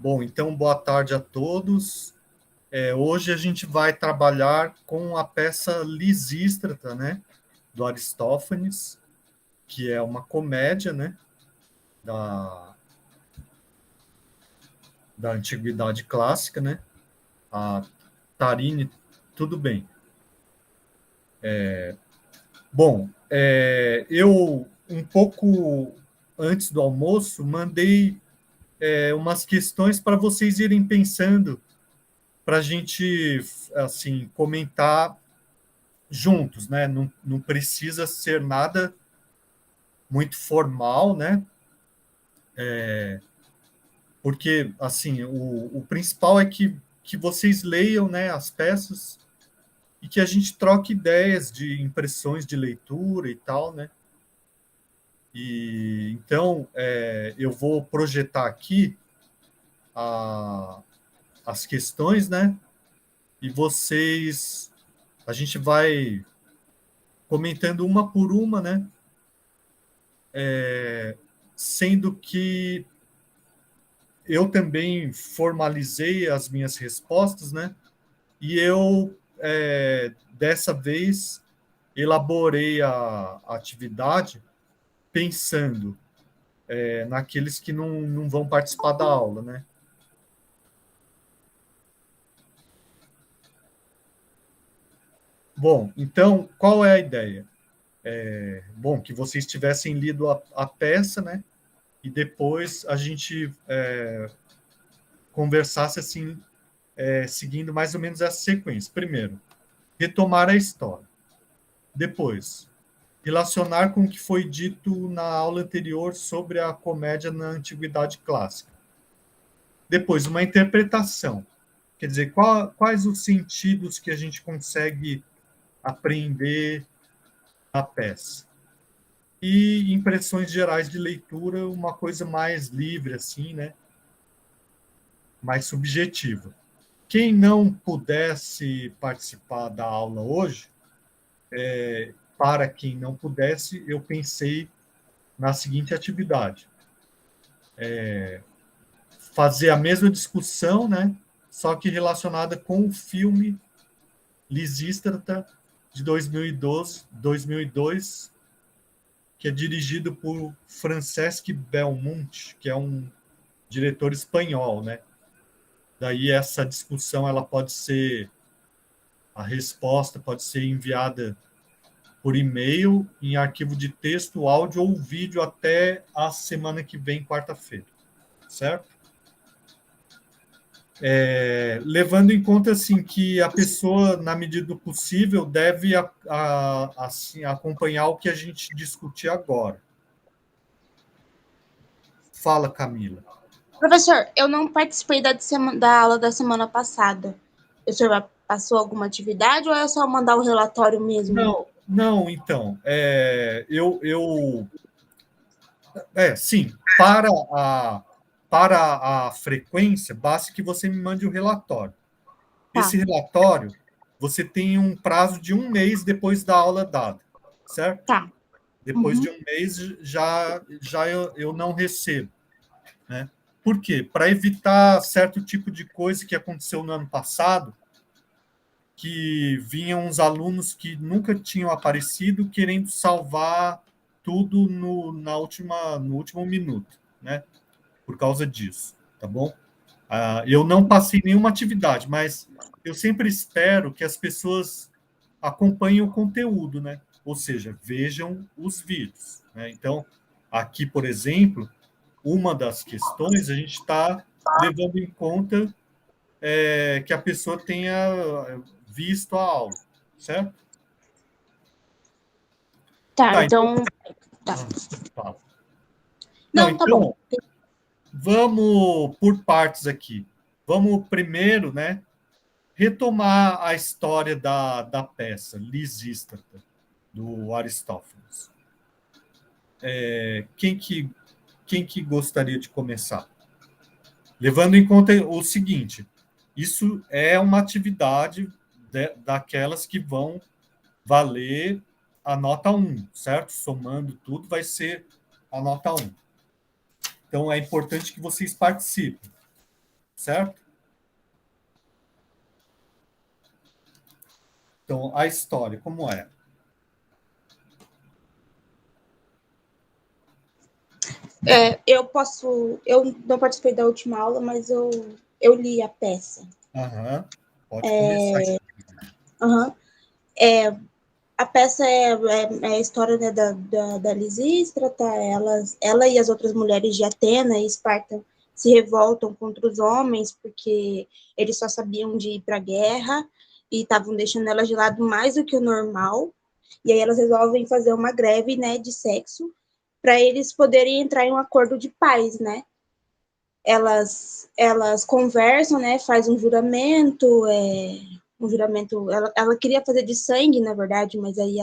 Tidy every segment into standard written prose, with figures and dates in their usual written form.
Bom, então, boa tarde a todos. Hoje a gente vai trabalhar com a peça Lisístrata, né, do Aristófanes, que é uma comédia, né, da, da Antiguidade Clássica, né? A Tarine, tudo bem. Bom, eu, um pouco antes do almoço, mandei umas questões para vocês irem pensando, para a gente, assim, comentar juntos, né? Não precisa ser nada muito formal, né? Porque, assim, o principal é que vocês leiam, né, as peças e que a gente troque ideias de impressões de leitura e tal, né? E então eu vou projetar aqui a, as questões, né? E vocês, a gente vai comentando uma por uma, né? Sendo que eu também formalizei as minhas respostas, né? E eu, dessa vez, elaborei a atividade pensando naqueles que não vão participar da aula, né? Bom, então, qual é a ideia? Bom, que vocês tivessem lido a peça, né? E depois a gente conversasse assim, seguindo mais ou menos essa sequência. Primeiro, retomar a história. Depois, relacionar com o que foi dito na aula anterior sobre a comédia na Antiguidade Clássica. Depois, uma interpretação. Quer dizer, quais os sentidos que a gente consegue apreender na peça. E impressões gerais de leitura, uma coisa mais livre, assim, né? Mais subjetiva. Quem não pudesse participar da aula hoje, para quem não pudesse, eu pensei na seguinte atividade: fazer a mesma discussão, né? Só que relacionada com o filme Lisístrata de 2002, que é dirigido por Francesc Belmonte, que é um diretor espanhol, né? Daí essa discussão ela pode ser a resposta pode ser enviada por e-mail, em arquivo de texto, áudio ou vídeo até a semana que vem, quarta-feira, certo? Levando em conta assim que a pessoa, na medida do possível, deve assim, acompanhar o que a gente discutir agora. Fala, Camila. Professor, eu não participei da aula da semana passada. O senhor passou alguma atividade ou é só mandar o relatório mesmo? Não, então, sim, para a frequência, basta que você me mande o relatório. Tá. Esse relatório, você tem um prazo de 1 mês depois da aula dada, certo? Tá. Depois de Uhum. 1 mês, já eu não recebo, né? Por quê? Para evitar certo tipo de coisa que aconteceu no ano passado, que vinham uns alunos que nunca tinham aparecido querendo salvar tudo no último minuto, né? Por causa disso, tá bom? Eu não passei nenhuma atividade, mas eu sempre espero que as pessoas acompanhem o conteúdo, né? Ou seja, vejam os vídeos, né? Então, aqui, por exemplo, uma das questões a gente está levando em conta que a pessoa tenha visto a aula, certo? Tá, Tá, então. então. Tá. Fala. Não, Não, tá bom. então, vamos por partes aqui. Vamos primeiro, né, retomar a história da peça Lisístrata, do Aristófanes. Quem que gostaria de começar? Levando em conta o seguinte, isso é uma atividade daquelas que vão valer a nota 1, certo? Somando tudo, vai ser a nota 1. Então, é importante que vocês participem. certo? Então, a história, como é? Eu não participei da última aula, mas eu li a peça. Aham, pode começar. Aham. A peça é a história, né, da Lisístrata, ela e as outras mulheres de Atena e Esparta se revoltam contra os homens porque eles só sabiam de ir para a guerra e estavam deixando elas de lado mais do que o normal. E aí elas resolvem fazer uma greve, né, de sexo para eles poderem entrar em um acordo de paz, né? Elas conversam, né? Faz um juramento. Ela queria fazer de sangue, na verdade, mas aí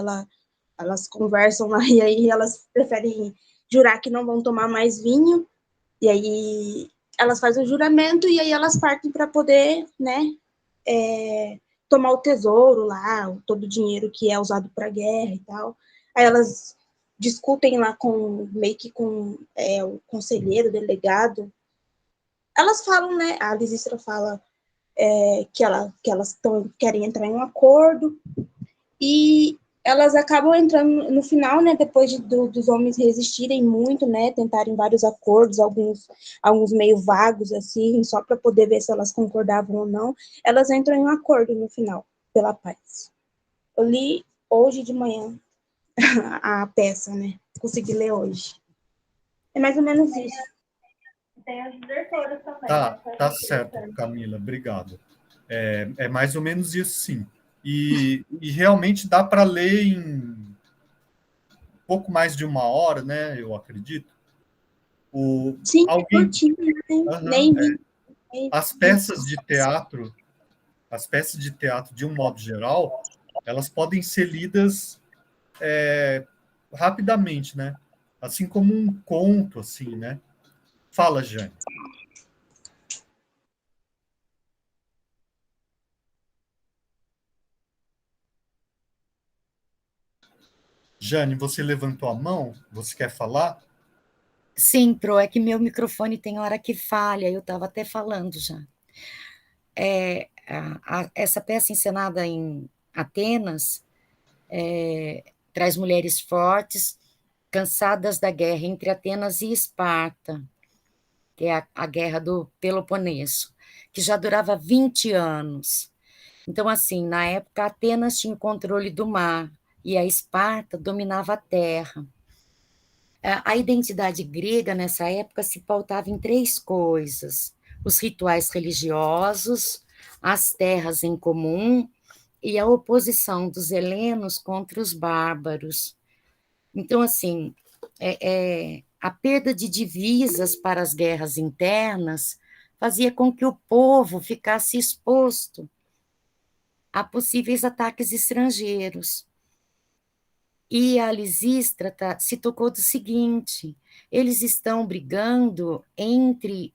elas conversam lá e aí elas preferem jurar que não vão tomar mais vinho. E aí elas fazem o juramento e aí elas partem para poder, né? Tomar o tesouro lá, todo o dinheiro que é usado para guerra e tal. Aí elas discutem lá com meio que com o conselheiro, delegado. Elas falam, né? A Lisistra fala que elas querem entrar em um acordo e elas acabam entrando no final, né? Depois dos homens resistirem muito, né? Tentarem vários acordos, alguns meio vagos assim, só para poder ver se elas concordavam ou não. Elas entram em um acordo no final pela paz. Eu li hoje de manhã a peça, né? Consegui ler hoje. É mais ou menos isso. Tem as desertoras também. Tá certo, Camila, obrigado. É mais ou menos isso, sim. E realmente dá para ler em pouco mais de uma hora, né? Eu acredito. Sim, é Alguém, curtinho, né? uhum, Nem vi. as peças de teatro, de um modo geral, elas podem ser lidas rapidamente, né? Assim como um conto, assim, né? Fala, Jane. Jane, você levantou a mão? Você quer falar? Sim, Pro, é que meu microfone tem hora que falha, eu estava até falando já. Essa peça encenada em Atenas traz mulheres fortes, cansadas da guerra entre Atenas e Esparta, que é a guerra do Peloponeso, que já durava 20 anos. Então, assim, na época, Atenas tinha o controle do mar e a Esparta dominava a terra. A identidade grega nessa época se pautava em três coisas: os rituais religiosos, as terras em comum e a oposição dos helenos contra os bárbaros. Então, assim, a perda de divisas para as guerras internas fazia com que o povo ficasse exposto a possíveis ataques estrangeiros. E a Lisístrata se tocou do seguinte: eles estão brigando entre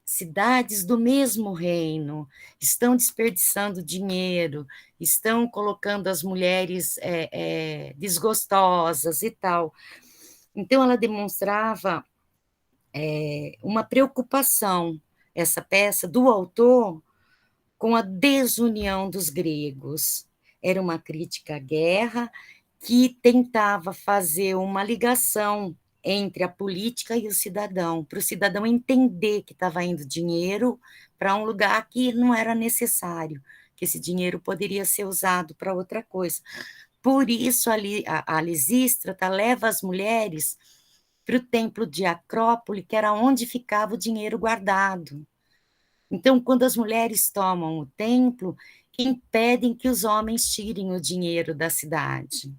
cidades do mesmo reino, estão desperdiçando dinheiro, estão colocando as mulheres desgostosas e tal. Então, ela demonstrava uma preocupação, essa peça, do autor com a desunião dos gregos. Era uma crítica à guerra que tentava fazer uma ligação entre a política e o cidadão, para o cidadão entender que estava indo dinheiro para um lugar que não era necessário, que esse dinheiro poderia ser usado para outra coisa. Por isso, a Lisístrata leva as mulheres para o templo de Acrópole, que era onde ficava o dinheiro guardado. Então, quando as mulheres tomam o templo, impedem que os homens tirem o dinheiro da cidade.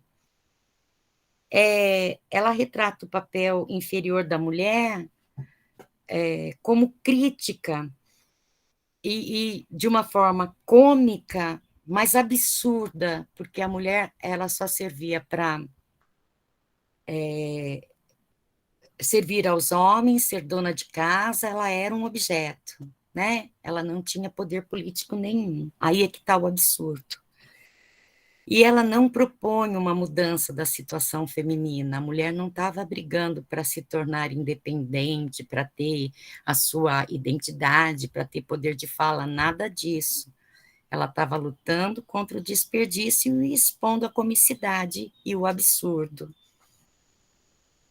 Ela retrata o papel inferior da mulher como crítica e de uma forma cômica, mas absurda, porque a mulher ela só servia para servir aos homens, ser dona de casa, ela era um objeto, né? Ela não tinha poder político nenhum. Aí é que está o absurdo. E ela não propõe uma mudança da situação feminina. A mulher não estava brigando para se tornar independente, para ter a sua identidade, para ter poder de fala, nada disso. Ela estava lutando contra o desperdício e expondo a comicidade e o absurdo.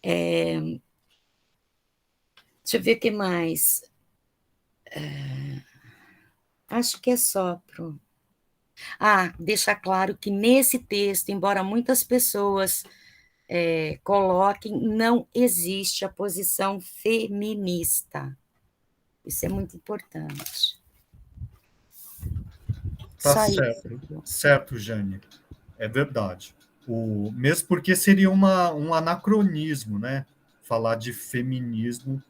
Deixa eu ver o que mais. Acho que é só pro... deixar claro que nesse texto, embora muitas pessoas coloquem, não existe a posição feminista. Isso é muito importante. Tá Só certo, isso. certo, Jane. É verdade. Mesmo porque seria um anacronismo, né? Falar de feminismo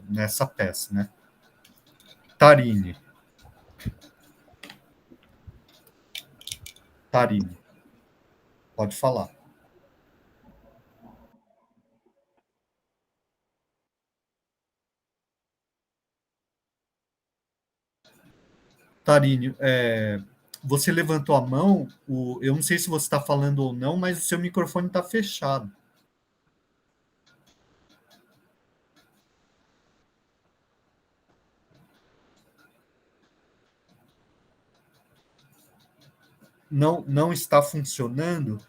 nessa peça, né? Tarine. Pode falar. Tarine, você levantou a mão, eu não sei se você está falando ou não, mas o seu microfone está fechado. Não está funcionando.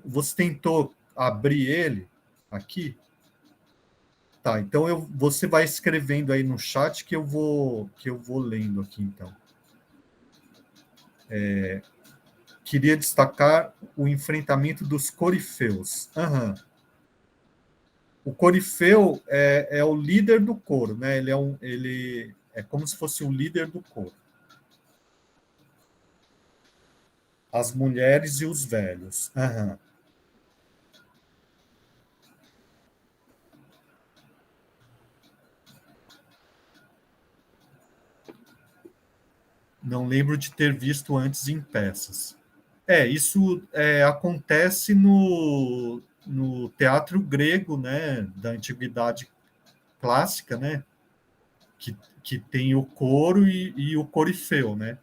Você tentou abrir ele aqui? Tá, então você vai escrevendo aí no chat que eu vou lendo aqui, então. Queria destacar o enfrentamento dos corifeus. Uhum. O corifeu é o líder do coro, né? Ele é como se fosse o líder do coro. As mulheres e os velhos. Uhum. Não lembro de ter visto antes em peças. Isso acontece no teatro grego, né, da antiguidade clássica, né, que tem o coro e o corifeu, né.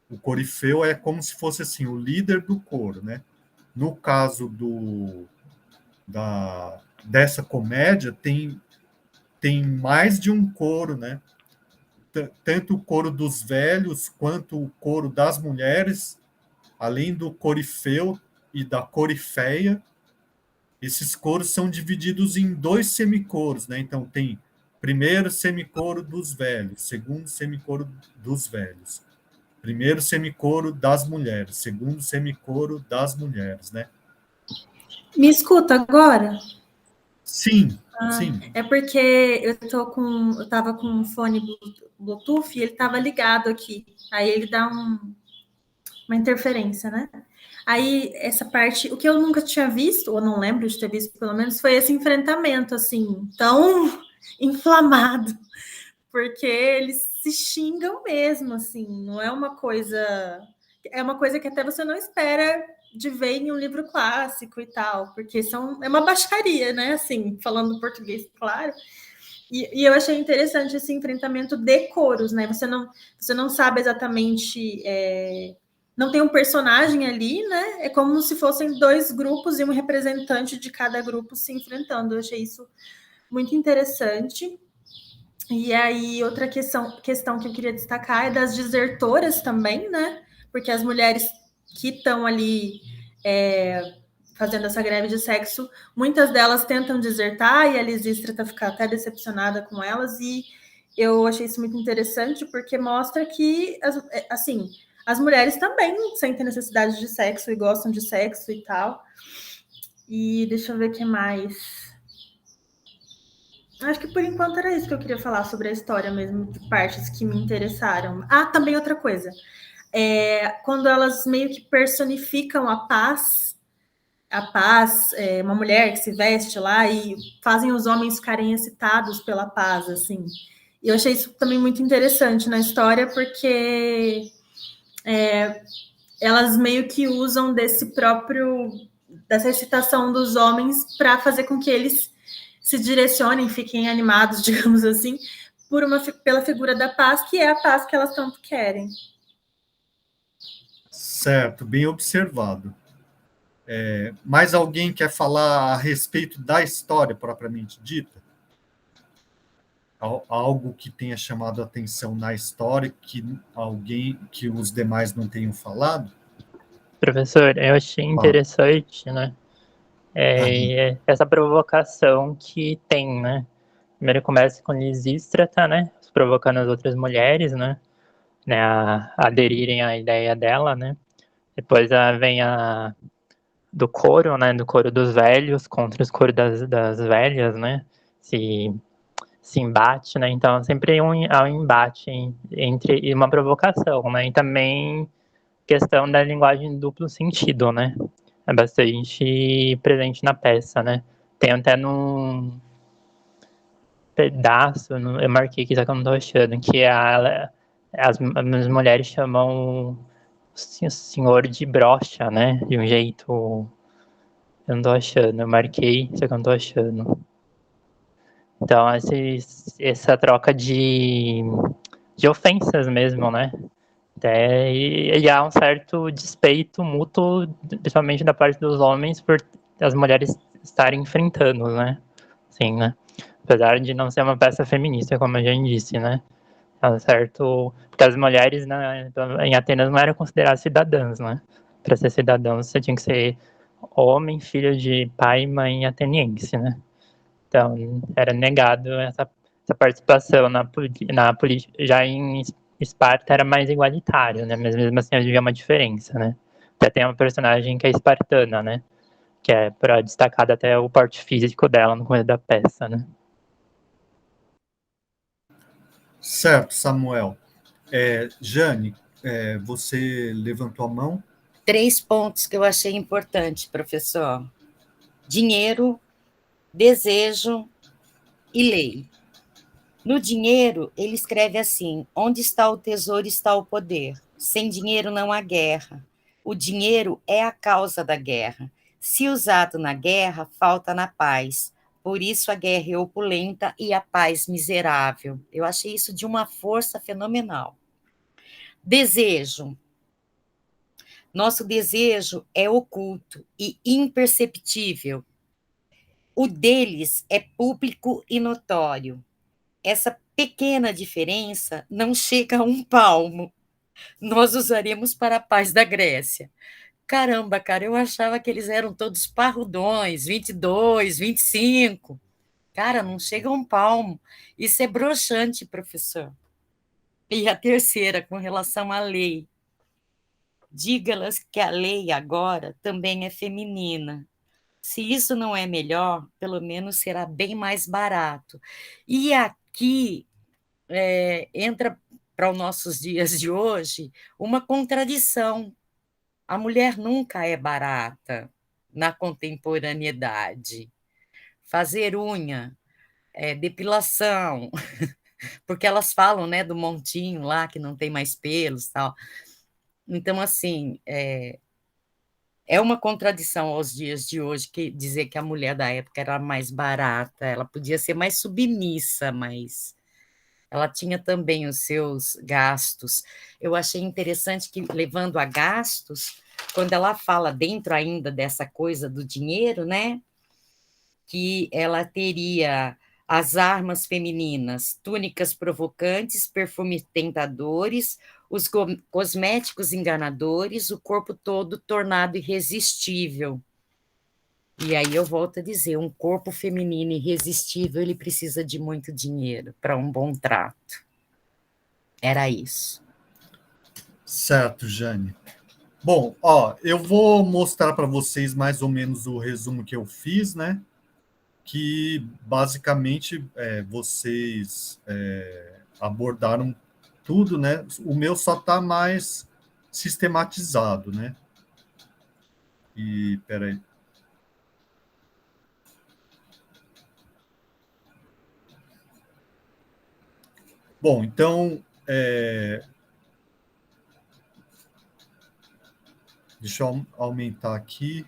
O corifeu é como se fosse assim o líder do coro, né. No caso dessa comédia tem mais de um coro, né. Tanto o coro dos velhos quanto o coro das mulheres, além do corifeu e da corifeia. Esses coros são divididos em 2 semicoros, né? Então tem primeiro semicoro dos velhos, segundo semicoro dos velhos, primeiro semicoro das mulheres, segundo semicoro das mulheres, né? Me escuta agora? Sim, sim. É porque eu tava com um fone Bluetooth e ele tava ligado aqui. Aí ele dá uma interferência, né? Aí, essa parte, o que eu nunca tinha visto, ou não lembro de ter visto, pelo menos, foi esse enfrentamento, assim, tão inflamado, porque eles se xingam mesmo, assim, não é uma coisa... É uma coisa que até você não espera de ver em um livro clássico e tal, porque é uma baixaria, né, assim, falando português, claro. E eu achei interessante esse enfrentamento de coros, né, você não sabe exatamente... não tem um personagem ali, né? É como se fossem 2 grupos e um representante de cada grupo se enfrentando. Eu achei isso muito interessante. E aí, outra questão que eu queria destacar é das desertoras também, né? Porque as mulheres que estão ali fazendo essa greve de sexo, muitas delas tentam desertar e a Lisístrata fica até decepcionada com elas. E eu achei isso muito interessante porque mostra que, assim, as mulheres também sentem necessidade de sexo e gostam de sexo e tal. E deixa eu ver o que mais. Acho que por enquanto era isso que eu queria falar sobre a história mesmo, de partes que me interessaram. Também outra coisa. Quando elas meio que personificam a paz, uma mulher que se veste lá e fazem os homens ficarem excitados pela paz, assim. E eu achei isso também muito interessante na história, porque elas meio que usam dessa excitação dos homens para fazer com que eles se direcionem, fiquem animados, digamos assim, pela figura da paz, que é a paz que elas tanto querem. Certo, bem observado. Mais alguém quer falar a respeito da história propriamente dita? Algo que tenha chamado a atenção na história que os demais não tenham falado? Professor, eu achei interessante, né? Essa provocação que tem, né? Primeiro começa com Lisístrata, né? Provocando as outras mulheres, né? A aderirem à ideia dela, né? Depois vem do coro, né? Do coro dos velhos contra os coros das velhas, né? Se embate, né? Então sempre há um embate entre e uma provocação, né? E também questão da linguagem duplo sentido, né? É bastante presente na peça, né? Tem até num pedaço, eu marquei aqui, só que eu não tô achando, que as mulheres chamam o senhor de brocha, né? De um jeito. Eu não tô achando, eu marquei, só que eu não tô achando. Então, essa troca de ofensas mesmo, né? E há um certo despeito mútuo, principalmente da parte dos homens, por as mulheres estarem enfrentando, né? Sim, né? Apesar de não ser uma peça feminista, como eu já disse, né? É um certo... Porque as mulheres, né, em Atenas não eram consideradas cidadãs, né? Para ser cidadão, você tinha que ser homem, filho de pai e mãe ateniense, né? Então, era negado essa participação na política. Já em Esparta era mais igualitário, né? Mas mesmo assim havia uma diferença, né? Até tem uma personagem que é espartana, né? Que é para destacar até o porte físico dela no começo da peça, né? Certo, Samuel. Jane, você levantou a mão? 3 pontos que eu achei importante, professor: dinheiro, desejo e lei. No dinheiro, ele escreve assim: onde está o tesouro, está o poder. Sem dinheiro não há guerra. O dinheiro é a causa da guerra. Se usado na guerra, falta na paz. Por isso a guerra é opulenta e a paz miserável. Eu achei isso de uma força fenomenal. Desejo. Nosso desejo é oculto e imperceptível. O deles é público e notório. Essa pequena diferença não chega a um palmo. Nós usaremos para a paz da Grécia. Caramba, cara, eu achava que eles eram todos parrudões, 22, 25. Cara, não chega a um palmo. Isso é broxante, professor. E a terceira, com relação à lei. Diga-las que a lei agora também é feminina. Se isso não é melhor, pelo menos será bem mais barato. E aqui entra para os nossos dias de hoje uma contradição. A mulher nunca é barata na contemporaneidade. Fazer unha, depilação, porque elas falam, né, do montinho lá que não tem mais pelos, tal. Então, assim, é uma contradição aos dias de hoje dizer que a mulher da época era mais barata, ela podia ser mais submissa, mas ela tinha também os seus gastos. Eu achei interessante que, levando a gastos, quando ela fala dentro ainda dessa coisa do dinheiro, né, que ela teria as armas femininas, túnicas provocantes, perfumes tentadores, os cosméticos enganadores, o corpo todo tornado irresistível. E aí eu volto a dizer, um corpo feminino irresistível, ele precisa de muito dinheiro para um bom trato. Era isso. Certo, Jane. Bom, eu vou mostrar para vocês mais ou menos o resumo que eu fiz, né? Que basicamente vocês abordaram tudo, né? O meu só está mais sistematizado, né? E peraí. Bom, então deixa eu aumentar aqui.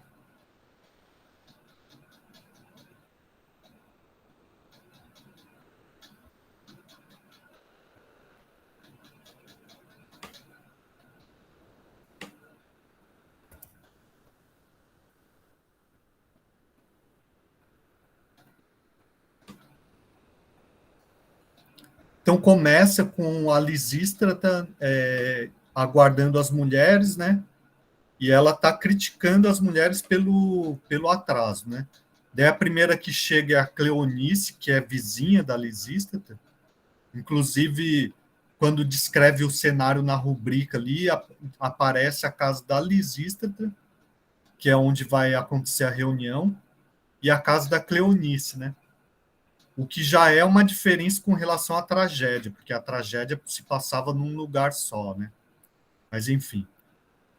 Então, começa com a Lisístrata aguardando as mulheres, né? E ela está criticando as mulheres pelo atraso, né? Daí a primeira que chega é a Cleonice, que é vizinha da Lisístrata. Inclusive, quando descreve o cenário na rubrica ali, aparece a casa da Lisístrata, que é onde vai acontecer a reunião, e a casa da Cleonice, né? O que já é uma diferença com relação à tragédia, porque a tragédia se passava num lugar só, né? Mas, enfim.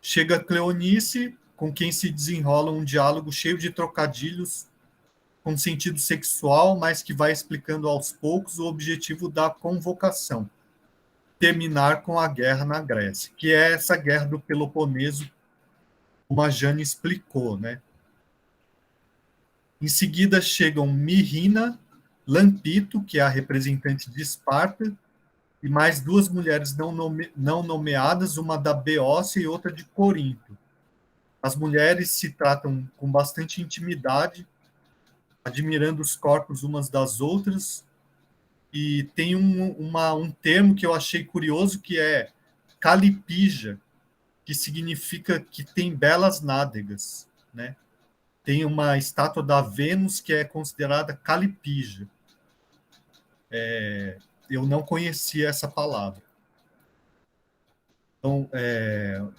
Chega a Cleonice, com quem se desenrola um diálogo cheio de trocadilhos com sentido sexual, mas que vai explicando aos poucos o objetivo da convocação, terminar com a guerra na Grécia, que é essa guerra do Peloponeso, como a Jane explicou, né? Em seguida chegam Mirrina, Lampito, que é a representante de Esparta, e mais duas mulheres não nomeadas, uma da Beócia e outra de Corinto. As mulheres se tratam com bastante intimidade, admirando os corpos umas das outras, e tem um termo que eu achei curioso, que é calipija, que significa que tem belas nádegas, né? Tem uma estátua da Vênus que é considerada calipija. Eu não conhecia essa palavra. Então,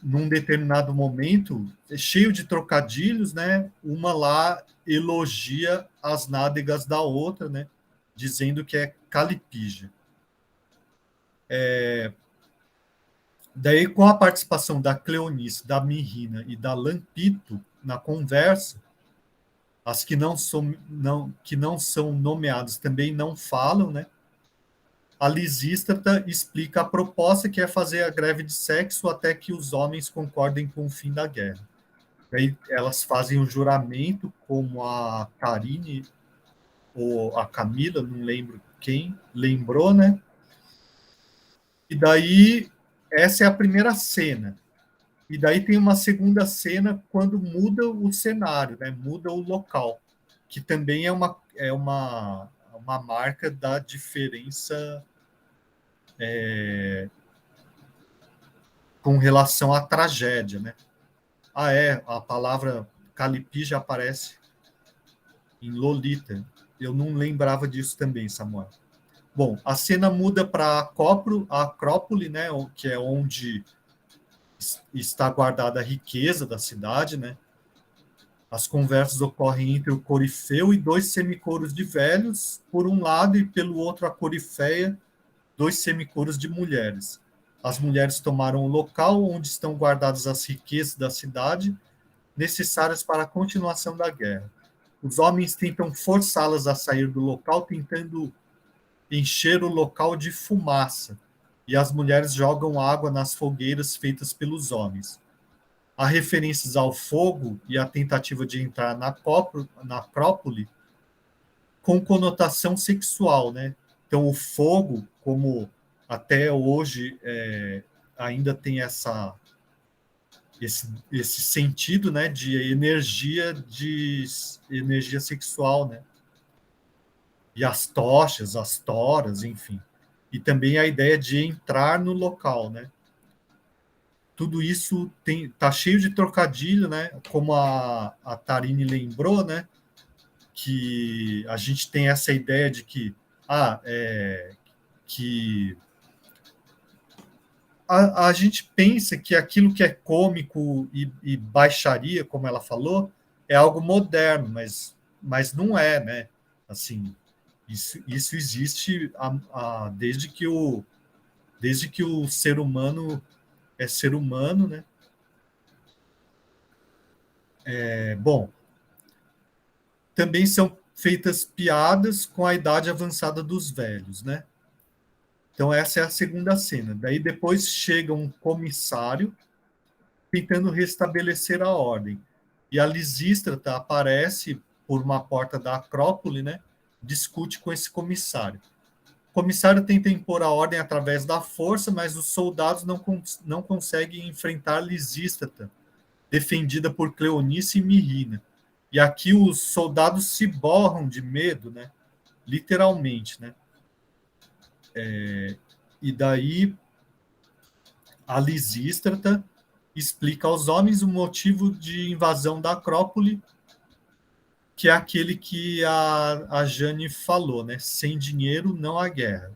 num determinado momento, cheio de trocadilhos, né? Uma lá elogia as nádegas da outra, né? Dizendo que é calipija. Daí, com a participação da Cleonice, da Mirrina e da Lampito na conversa, as que não são nomeadas também não falam, né? A Lisístrata explica a proposta, que é fazer a greve de sexo até que os homens concordem com o fim da guerra. Aí elas fazem um juramento, como a Tarine ou a Camila, não lembro quem, lembrou, né? E daí, essa é a primeira cena. E daí tem uma segunda cena quando muda o cenário, né? Muda o local, que também é uma marca da diferença com relação à tragédia, né? A palavra calipija aparece em Lolita. Eu não lembrava disso também, Samuel. Bom, a cena muda para a Acrópole, né? Que é onde está guardada a riqueza da cidade, né? As conversas ocorrem entre o corifeu e dois semicoros de velhos, por um lado, e pelo outro a corifeia, dois semicoros de mulheres. As mulheres tomaram o local onde estão guardadas as riquezas da cidade, necessárias para a continuação da guerra. Os homens tentam forçá-las a sair do local, tentando encher o local de fumaça, e as mulheres jogam água nas fogueiras feitas pelos homens. Há referências ao fogo e à tentativa de entrar na Acrópole com conotação sexual, né? Então, o fogo, como até hoje ainda tem esse sentido, né, de energia sexual, né? E as tochas, as toras, enfim. E também a ideia de entrar no local, né? Tudo isso tá cheio de trocadilho, né? Como a Tarine lembrou, né? Que a gente tem essa ideia de que a gente pensa que aquilo que é cômico e baixaria, como ela falou, é algo moderno, mas não é, né? Assim, isso existe desde que o ser humano é ser humano, né? Bom, também são feitas piadas com a idade avançada dos velhos, né? Então, essa é a segunda cena. Daí, depois chega um comissário tentando restabelecer a ordem. E a Lisístrata aparece por uma porta da Acrópole, né? Discute com esse comissário. O comissário tenta impor a ordem através da força, mas os soldados não conseguem enfrentar Lisístrata, defendida por Cleonice e Mirrina. E aqui os soldados se borram de medo, né? Literalmente, né? E daí a Lisístrata explica aos homens o motivo de invasão da Acrópole, que é aquele que a Jane falou, né? Sem dinheiro não há guerra.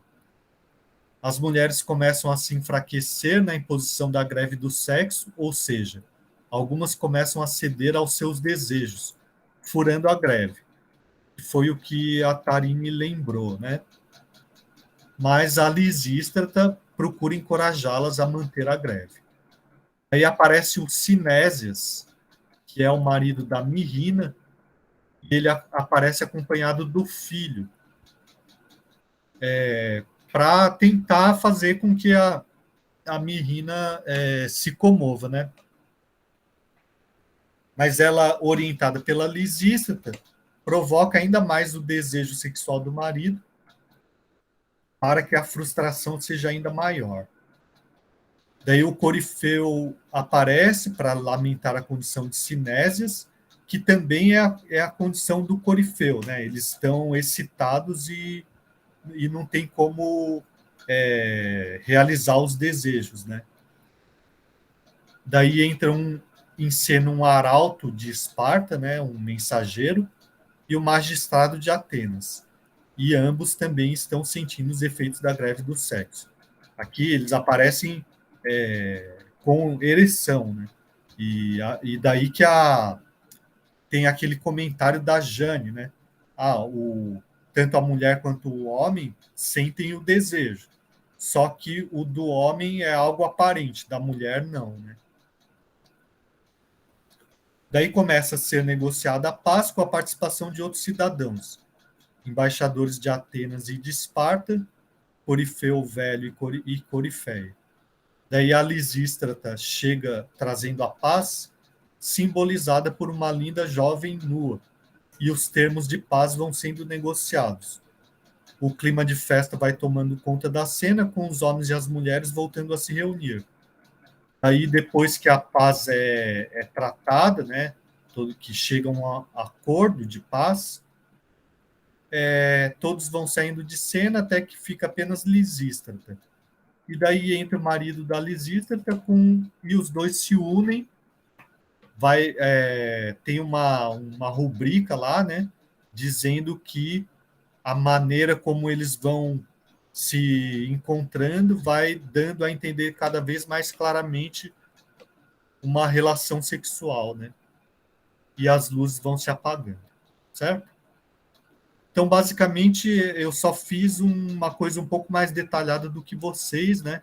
As mulheres começam a se enfraquecer na imposição da greve do sexo, ou seja, algumas começam a ceder aos seus desejos, furando a greve. Foi o que a Tarini lembrou, né? Mas a Lisístrata procura encorajá-las a manter a greve. Aí aparece o Sinésias, que é o marido da Mirrina, e ele aparece acompanhado do filho, para tentar fazer com que a Mirrina se comova, né? Mas ela, orientada pela Lisístrata, provoca ainda mais o desejo sexual do marido para que a frustração seja ainda maior. Daí o Corifeu aparece para lamentar a condição de Sinésias, que também é a condição do Corifeu, né? Eles estão excitados e não tem como realizar os desejos, né? Daí entra em cena um arauto de Esparta, né? Um mensageiro, e o magistrado de Atenas. E ambos também estão sentindo os efeitos da greve do sexo. Aqui eles aparecem com ereção, né? E daí que tem aquele comentário da Jane, né? Tanto a mulher quanto o homem sentem o desejo, só que o do homem é algo aparente, da mulher não, né? Daí começa a ser negociada a paz com a participação de outros cidadãos, embaixadores de Atenas e de Esparta, Corifeu Velho e Corifeia. Daí a Lisístrata chega trazendo a paz, simbolizada por uma linda jovem nua, e os termos de paz vão sendo negociados. O clima de festa vai tomando conta da cena, com os homens e as mulheres voltando a se reunir. Aí, depois que a paz é tratada, né, que chega a um acordo de paz, todos vão saindo de cena até que fica apenas Lisístrata. E daí entra o marido da Lisístrata e os dois se unem. Tem uma rubrica lá, né, dizendo que a maneira como eles vão se encontrando vai dando a entender cada vez mais claramente uma relação sexual, né? E as luzes vão se apagando, certo? Então, basicamente, eu só fiz uma coisa um pouco mais detalhada do que vocês, né?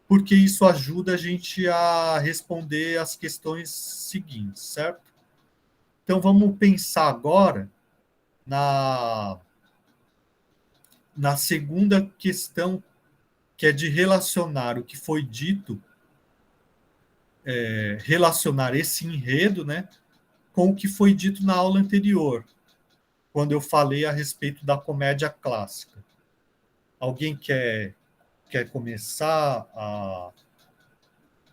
Porque isso ajuda a gente a responder as questões seguintes, certo? Então, vamos pensar agora na segunda questão, que é de relacionar o que foi dito, relacionar esse enredo, né, com o que foi dito na aula anterior, quando eu falei a respeito da comédia clássica. Alguém quer começar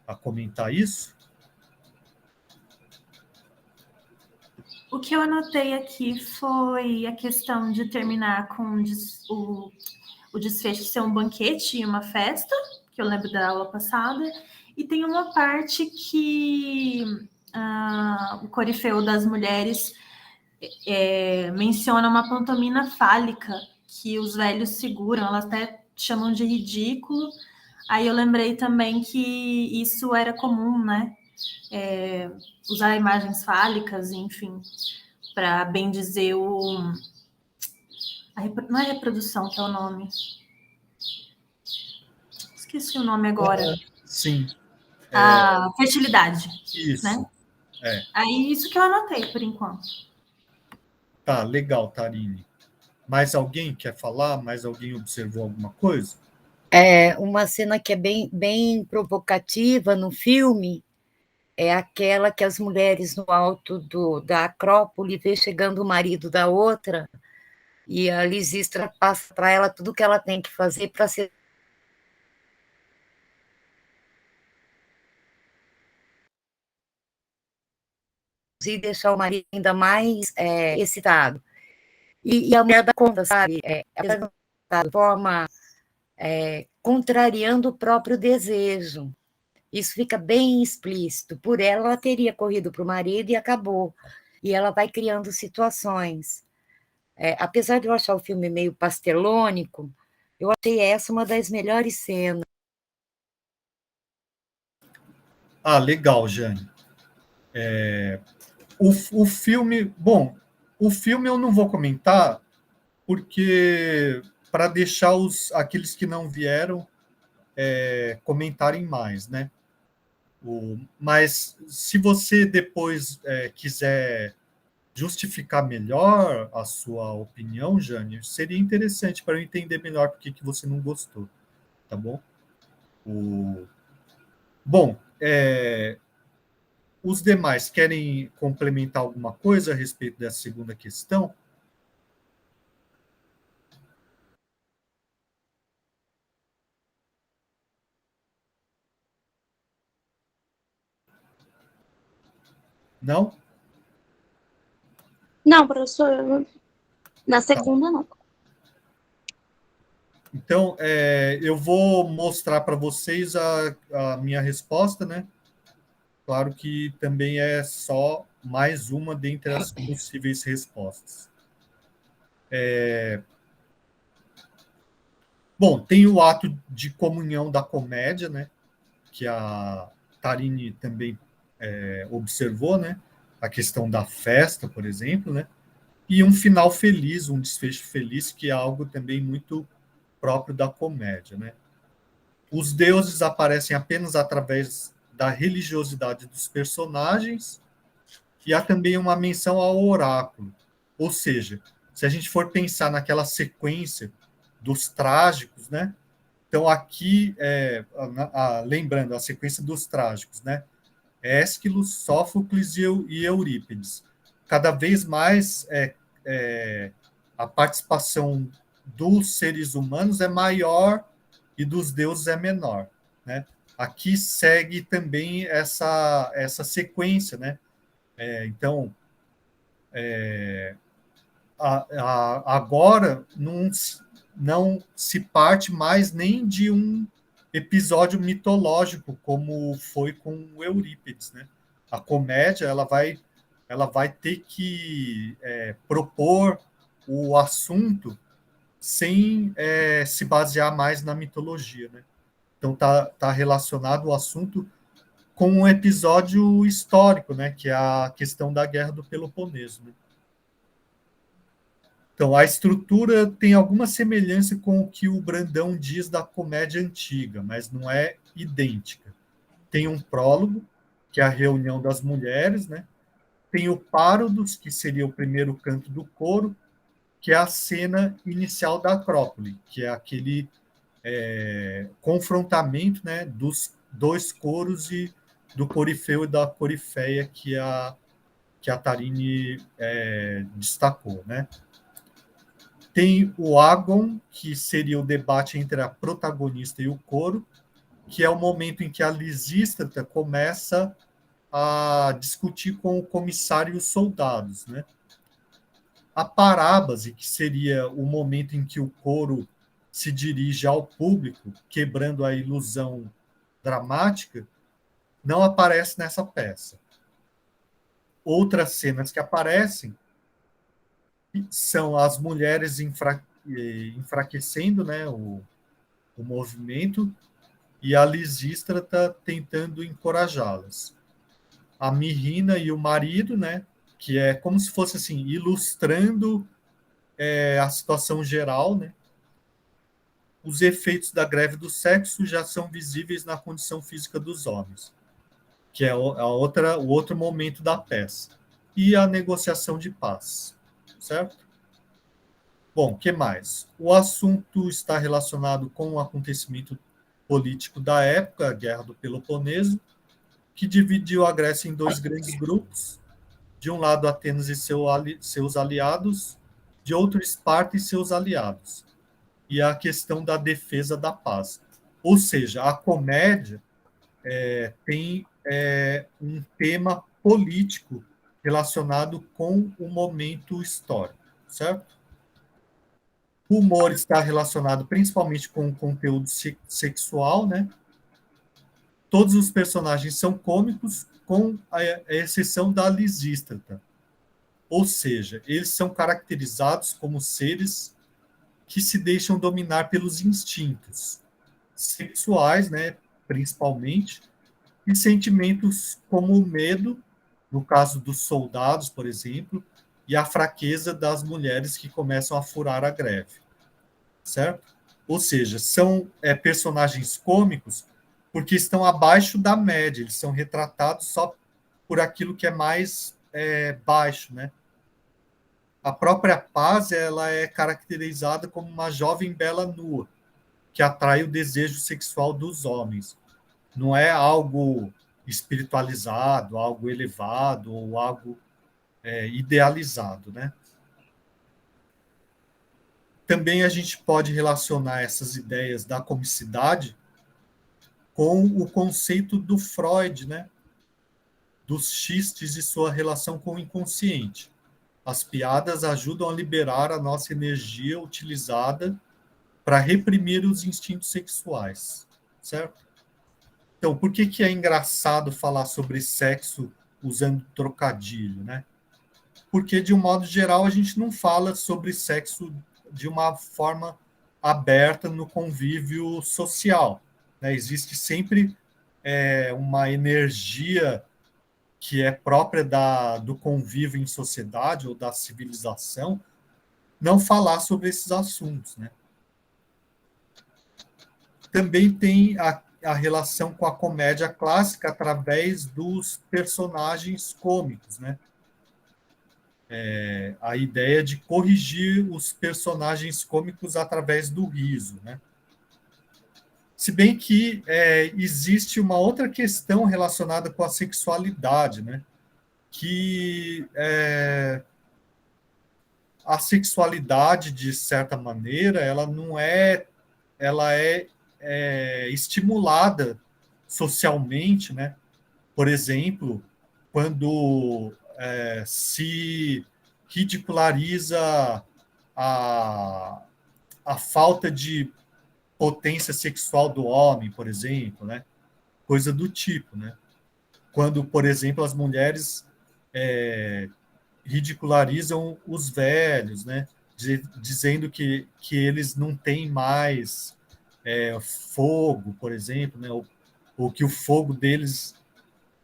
a comentar isso? O que eu anotei aqui foi a questão de terminar com o desfecho ser um banquete e uma festa, que eu lembro da aula passada, e tem uma parte que o Corifeu das mulheres menciona uma pantomima fálica que os velhos seguram, elas até chamam de ridículo. Aí eu lembrei também que isso era comum, né? Usar imagens fálicas, enfim, para bem dizer não é reprodução que é o nome. Esqueci o nome agora. Sim. A fertilidade. Isso. Né? Aí isso que eu anotei por enquanto. Tá, legal, Tarini. Mais alguém quer falar? Mais alguém observou alguma coisa? Uma cena que é bem, bem provocativa no filme é aquela que as mulheres no alto da Acrópole vê chegando o marido da outra e a Lisístrata passa para ela tudo que ela tem que fazer para ser e deixar o marido ainda mais excitado. E a mulher dá conta, sabe? Ela de forma contrariando o próprio desejo. Isso fica bem explícito. Por ela teria corrido para o marido e acabou. E ela vai criando situações. Apesar de eu achar o filme meio pastelônico, eu achei essa uma das melhores cenas. Ah, legal, Jane. O filme... Bom, o filme eu não vou comentar, porque para deixar aqueles que não vieram comentarem mais, né? Mas se você depois quiser justificar melhor a sua opinião, Jane, seria interessante para eu entender melhor por que você não gostou, tá bom? Bom, os demais querem complementar alguma coisa a respeito dessa segunda questão? Não? Não, professor, na segunda não. Então, eu vou mostrar para vocês a minha resposta, né? Claro que também é só mais uma dentre as possíveis respostas. Bom, tem o ato de comunhão da comédia, né? Que a Tarini também observou, né? A questão da festa, por exemplo, né? E um final feliz, um desfecho feliz, que é algo também muito próprio da comédia, né? Os deuses aparecem apenas através da religiosidade dos personagens, e há também uma menção ao oráculo. Ou seja, se a gente for pensar naquela sequência dos trágicos, né? Então, aqui, lembrando, a sequência dos trágicos, né? Ésquilo, Sófocles e Eurípides. Cada vez mais a participação dos seres humanos é maior e dos deuses é menor, né? Aqui segue também essa sequência, né? Então, agora não se parte mais nem de um episódio mitológico, como foi com o Eurípides, né? A comédia ela vai ter que propor o assunto sem se basear mais na mitologia, né? Então tá relacionado o assunto com um episódio histórico, né? Que é a questão da Guerra do Peloponeso, né? Então, a estrutura tem alguma semelhança com o que o Brandão diz da comédia antiga, mas não é idêntica. Tem um prólogo, que é a reunião das mulheres, né? Tem o Párodos, que seria o primeiro canto do coro, que é a cena inicial da Acrópole, que é aquele confrontamento, né, dos dois coros e do corifeu e da corifeia que a Tarini destacou, né? Tem o Agon, que seria o debate entre a protagonista e o coro, que é o momento em que a Lisístrata começa a discutir com o comissário e os soldados, né? A parábase, que seria o momento em que o coro se dirige ao público, quebrando a ilusão dramática, não aparece nessa peça. Outras cenas que aparecem são as mulheres enfraquecendo, né, o movimento, e a Lisístrata tentando encorajá-las. A Mirrina e o marido, né, que é como se fosse assim, ilustrando a situação geral, né? Os efeitos da greve do sexo já são visíveis na condição física dos homens, que é o outro momento da peça. E a negociação de paz, certo? Bom, o que mais? O assunto está relacionado com o acontecimento político da época, a Guerra do Peloponeso, que dividiu a Grécia em dois grandes grupos. De um lado, Atenas e seus aliados, de outro, Esparta e seus aliados. E a questão da defesa da paz. Ou seja, a comédia tem um tema político relacionado com o momento histórico, certo? O humor está relacionado principalmente com o conteúdo sexual, né? Todos os personagens são cômicos, com a exceção da Lisístrata. Ou seja, eles são caracterizados como seres que se deixam dominar pelos instintos sexuais, né, principalmente, e sentimentos como o medo, no caso dos soldados, por exemplo, e a fraqueza das mulheres que começam a furar a greve, certo? Ou seja, são personagens cômicos porque estão abaixo da média, eles são retratados só por aquilo que é mais baixo, né? A própria Paz, ela é caracterizada como uma jovem bela nua, que atrai o desejo sexual dos homens. Não é algo espiritualizado, algo elevado ou algo idealizado, né? Também a gente pode relacionar essas ideias da comicidade com o conceito do Freud, né? Dos xistes e sua relação com o inconsciente. As piadas ajudam a liberar a nossa energia utilizada para reprimir os instintos sexuais, certo? Então, por que é engraçado falar sobre sexo usando trocadilho, né? Porque, de um modo geral, a gente não fala sobre sexo de uma forma aberta no convívio social, né? Existe sempre uma energia que é própria do convívio em sociedade ou da civilização, não falar sobre esses assuntos, né? Também tem a relação com a comédia clássica através dos personagens cômicos, né? A ideia de corrigir os personagens cômicos através do riso, né? Se bem que existe uma outra questão relacionada com a sexualidade, né? Que a sexualidade, de certa maneira, ela é estimulada socialmente, né? Por exemplo, quando se ridiculariza a falta de potência sexual do homem, por exemplo, né? Coisa do tipo, né? Quando, por exemplo, as mulheres ridicularizam os velhos, né? Dizendo que eles não têm mais fogo, por exemplo, né? Ou que o fogo deles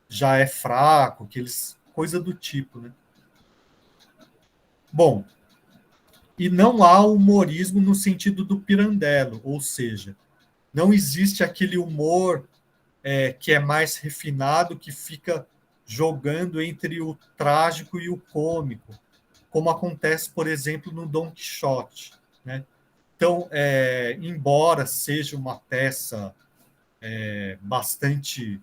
já é fraco, que eles coisa do tipo, né? Bom, e não há humorismo no sentido do Pirandello, ou seja, não existe aquele humor que é mais refinado, que fica jogando entre o trágico e o cômico, como acontece, por exemplo, no Dom Quixote, né? Então, embora seja uma peça bastante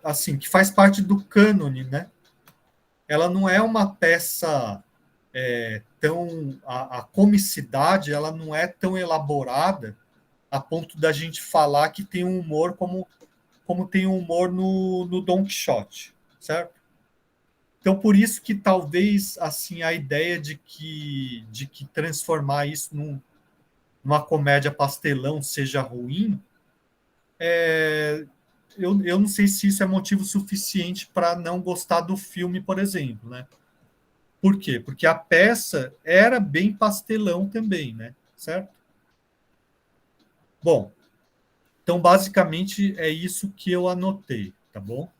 assim, que faz parte do cânone, né? Ela não é uma peça tão... A comicidade, ela não é tão elaborada a ponto da gente falar que tem um humor como tem um humor no Dom Quixote, certo? Então, por isso que talvez assim a ideia de que transformar isso numa comédia pastelão seja ruim, eu não sei se isso é motivo suficiente para não gostar do filme, por exemplo, né? Por quê? Porque a peça era bem pastelão também, né? Certo? Bom, então basicamente é isso que eu anotei, tá bom?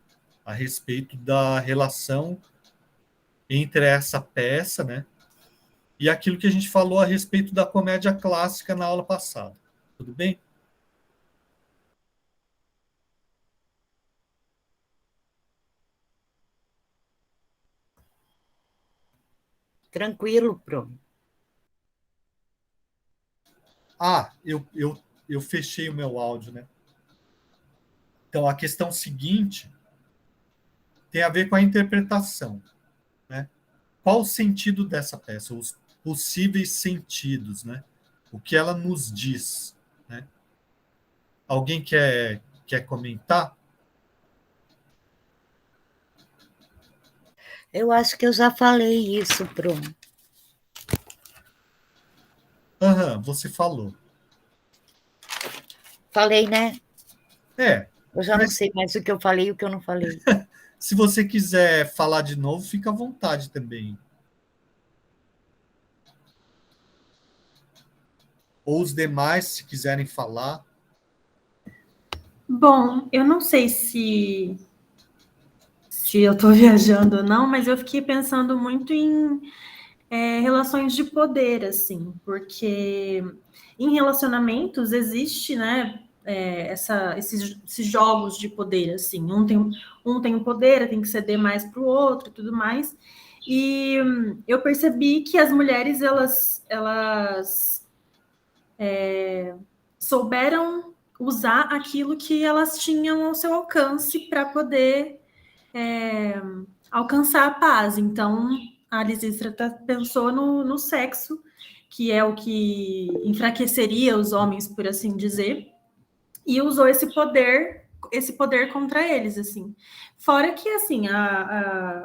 A respeito da relação entre essa peça, né? E aquilo que a gente falou a respeito da comédia clássica na aula passada. Tudo bem? Tranquilo, Pro. Eu fechei o meu áudio, né? Então, a questão seguinte tem a ver com a interpretação, né? Qual o sentido dessa peça? Os possíveis sentidos, né? O que ela nos diz, né? Alguém quer comentar? Eu acho que eu já falei isso, Pro. Aham, você falou. Falei, né? Eu já não Mas sei mais o que eu falei e o que eu não falei. se você quiser falar de novo, fica à vontade também. Ou os demais, se quiserem falar. Bom, eu não sei se eu estou viajando ou não, mas eu fiquei pensando muito em relações de poder, assim, porque em relacionamentos existe, né, esses jogos de poder, assim, um tem o poder, tem que ceder mais para o outro e tudo mais, e eu percebi que as mulheres, elas souberam usar aquilo que elas tinham ao seu alcance para poder alcançar a paz. Então, a Lisístrata pensou no sexo, que é o que enfraqueceria os homens, por assim dizer, e usou esse poder contra eles, assim. Fora que, assim,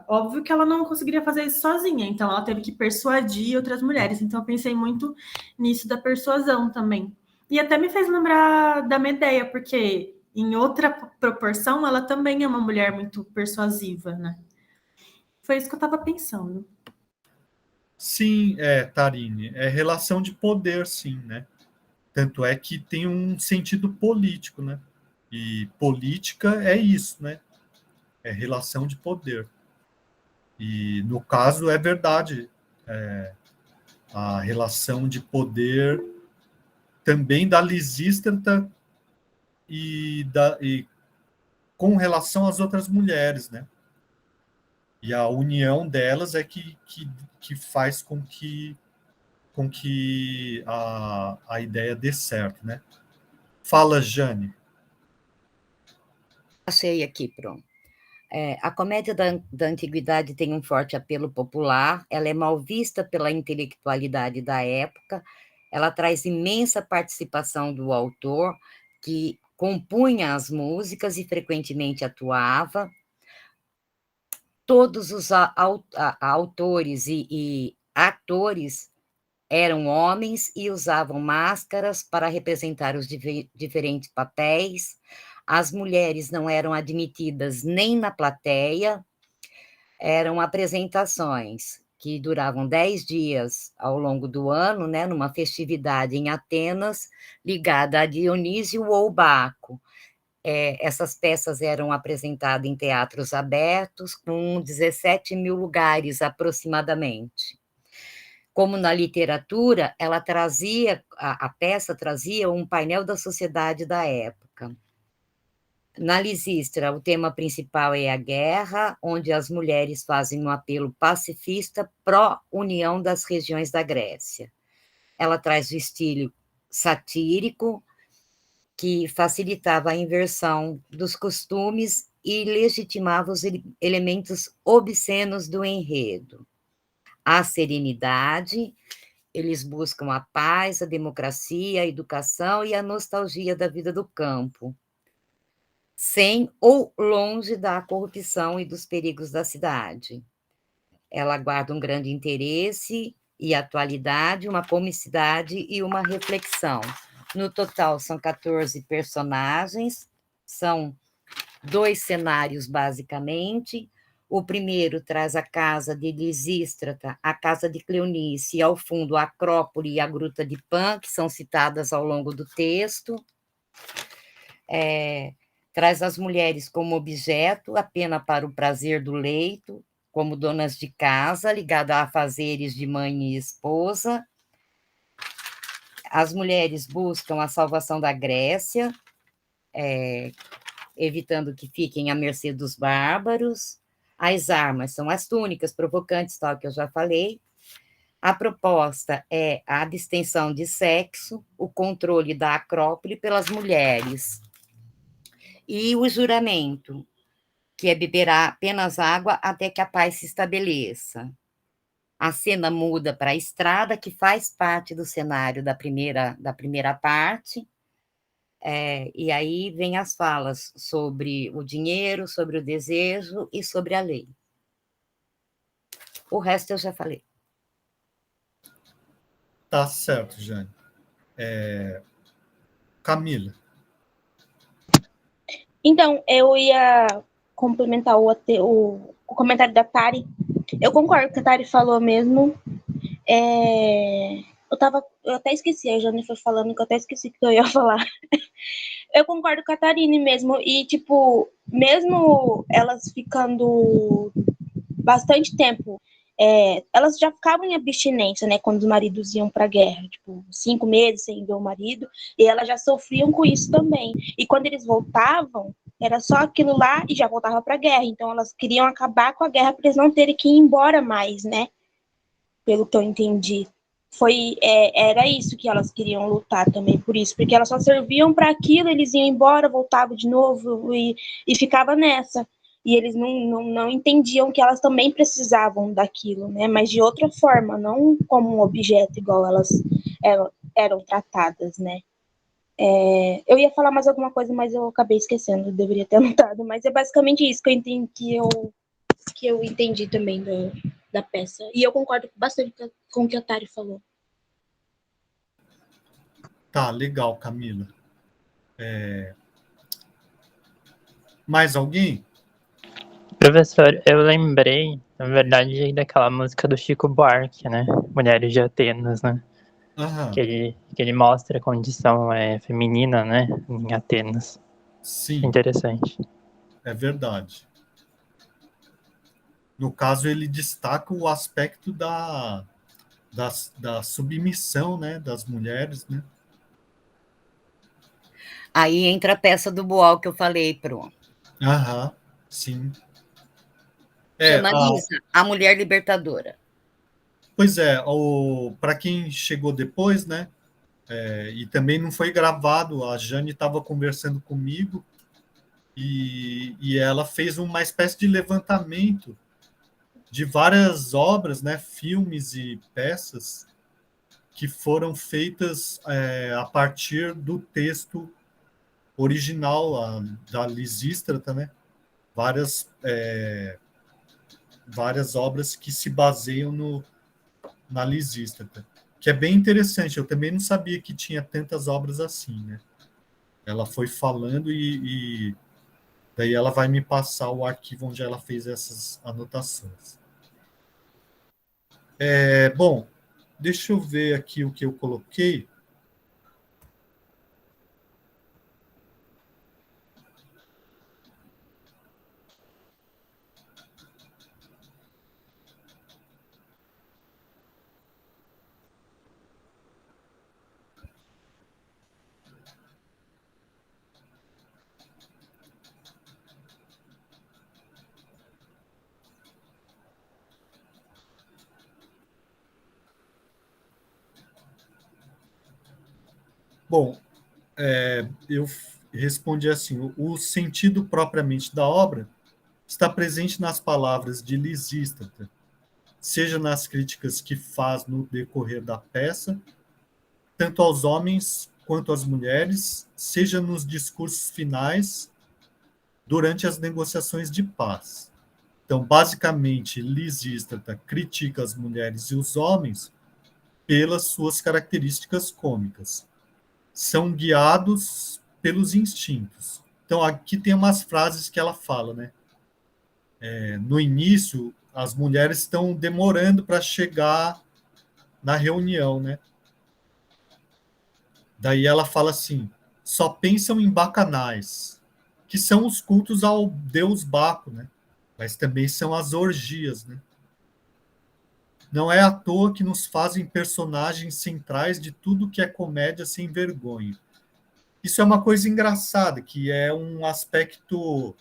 óbvio que ela não conseguiria fazer isso sozinha, então ela teve que persuadir outras mulheres. Então eu pensei muito nisso da persuasão também. E até me fez lembrar da Medeia, porque em outra proporção ela também é uma mulher muito persuasiva, né? Foi isso que eu estava pensando. Sim, Tarine, é relação de poder, sim, né? Tanto é que tem um sentido político, né? E política é isso, né? É relação de poder. E, no caso, é verdade. A relação de poder também da Lisístrata e com relação às outras mulheres, né? E a união delas é que faz com que a ideia dê certo, né? Fala, Jane. Achei aqui, pronto. A comédia da antiguidade tem um forte apelo popular, ela é mal vista pela intelectualidade da época, ela traz imensa participação do autor, que compunha as músicas e frequentemente atuava. Todos os autores e atores eram homens e usavam máscaras para representar os diferentes papéis. As mulheres não eram admitidas nem na plateia. Eram apresentações que duravam 10 dias ao longo do ano, né, numa festividade em Atenas, ligada a Dionísio ou Baco. Essas peças eram apresentadas em teatros abertos, com 17 mil lugares aproximadamente. Como na literatura, ela trazia, a peça trazia um painel da sociedade da época. Na Lisístrata, o tema principal é a guerra, onde as mulheres fazem um apelo pacifista pró-união das regiões da Grécia. Ela traz o estilo satírico, que facilitava a inversão dos costumes e legitimava os elementos obscenos do enredo. A serenidade, eles buscam a paz, a democracia, a educação e a nostalgia da vida do campo, sem ou longe da corrupção e dos perigos da cidade. Ela guarda um grande interesse e atualidade, uma comicidade e uma reflexão. No total, são 14 personagens, são 2 cenários, basicamente. O primeiro traz a casa de Lisístrata, a casa de Cleonice, e ao fundo a Acrópole e a Gruta de Pan, que são citadas ao longo do texto. Traz as mulheres como objeto, apenas para o prazer do leito, como donas de casa, ligadas a afazeres de mãe e esposa. As mulheres buscam a salvação da Grécia, evitando que fiquem à mercê dos bárbaros. As armas são as túnicas provocantes, tal que eu já falei. A proposta é a abstenção de sexo, o controle da Acrópole pelas mulheres. E o juramento, que é beber apenas água até que a paz se estabeleça. A cena muda para a estrada, que faz parte do cenário da primeira parte, e aí vem as falas sobre o dinheiro, sobre o desejo e sobre a lei. O resto eu já falei. Tá certo, Jane. Camila. Então, eu ia complementar o comentário da Tari. Eu concordo com o que a Tari falou mesmo. Eu até esqueci, a Jane foi falando que eu até esqueci o que eu ia falar. Eu concordo com a Tarine mesmo. E, tipo, mesmo elas ficando bastante tempo, elas já ficavam em abstinência, né, quando os maridos iam para a guerra, tipo, 5 meses sem ver o marido, e elas já sofriam com isso também. E quando eles voltavam, era só aquilo lá e já voltava para a guerra. Então elas queriam acabar com a guerra para eles não terem que ir embora mais, né? Pelo que eu entendi. Era isso que elas queriam lutar também por isso, porque elas só serviam para aquilo, eles iam embora, voltavam de novo e ficava nessa. E eles não entendiam que elas também precisavam daquilo, né? Mas de outra forma, não como um objeto igual elas eram tratadas, né? Eu ia falar mais alguma coisa, mas eu acabei esquecendo, eu deveria ter anotado. Mas é basicamente isso que eu entendi, que eu entendi também da peça. E eu concordo bastante com o que a Tari falou. Tá, legal, Camila. Mais alguém? Professor, eu lembrei, na verdade, daquela música do Chico Buarque, né? Mulheres de Atenas, né? Aham, Que ele mostra a condição feminina, né? Em Atenas. sim, Interessante. é verdade. No caso, ele destaca o aspecto da submissão, né, das mulheres, né? Aí entra a peça do Boal que eu falei, pronto. Aham, sim. Chama Lisa, a Mulher Libertadora. Pois é, para quem chegou depois, né, e também não foi gravado, a Jane estava conversando comigo e ela fez uma espécie de levantamento de várias obras, né, filmes e peças que foram feitas a partir do texto original da Lisístrata, né? Várias obras que se baseiam na Lisístrata, que é bem interessante. Eu também não sabia que tinha tantas obras assim, né? Ela foi falando e daí ela vai me passar o arquivo onde ela fez essas anotações. Bom, deixa eu ver aqui o que eu coloquei. Bom, eu respondi assim: o sentido propriamente da obra está presente nas palavras de Lisístrata, seja nas críticas que faz no decorrer da peça, tanto aos homens quanto às mulheres, seja nos discursos finais durante as negociações de paz. Então, basicamente, Lisístrata critica as mulheres e os homens pelas suas características cômicas. São guiados pelos instintos. Então, aqui tem umas frases que ela fala, né? No início, as mulheres estão demorando para chegar na reunião, né? Daí ela fala assim: só pensam em bacanais, que são os cultos ao deus Baco, né? Mas também são as orgias, né? Não é à toa que nos fazem personagens centrais de tudo que é comédia sem vergonha. Isso é uma coisa engraçada, que é um aspecto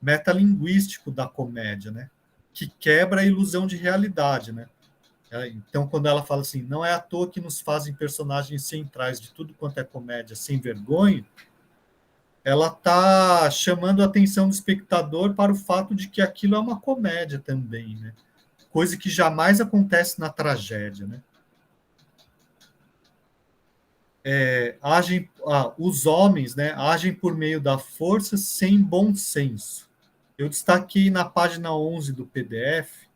metalinguístico da comédia, né? Que quebra a ilusão de realidade, né? Então, quando ela fala assim, não é à toa que nos fazem personagens centrais de tudo quanto é comédia sem vergonha, ela está chamando a atenção do espectador para o fato de que aquilo é uma comédia também, né? Coisa que jamais acontece na tragédia, né? Os homens, né, agem por meio da força sem bom senso. Eu destaquei na página 11 do PDF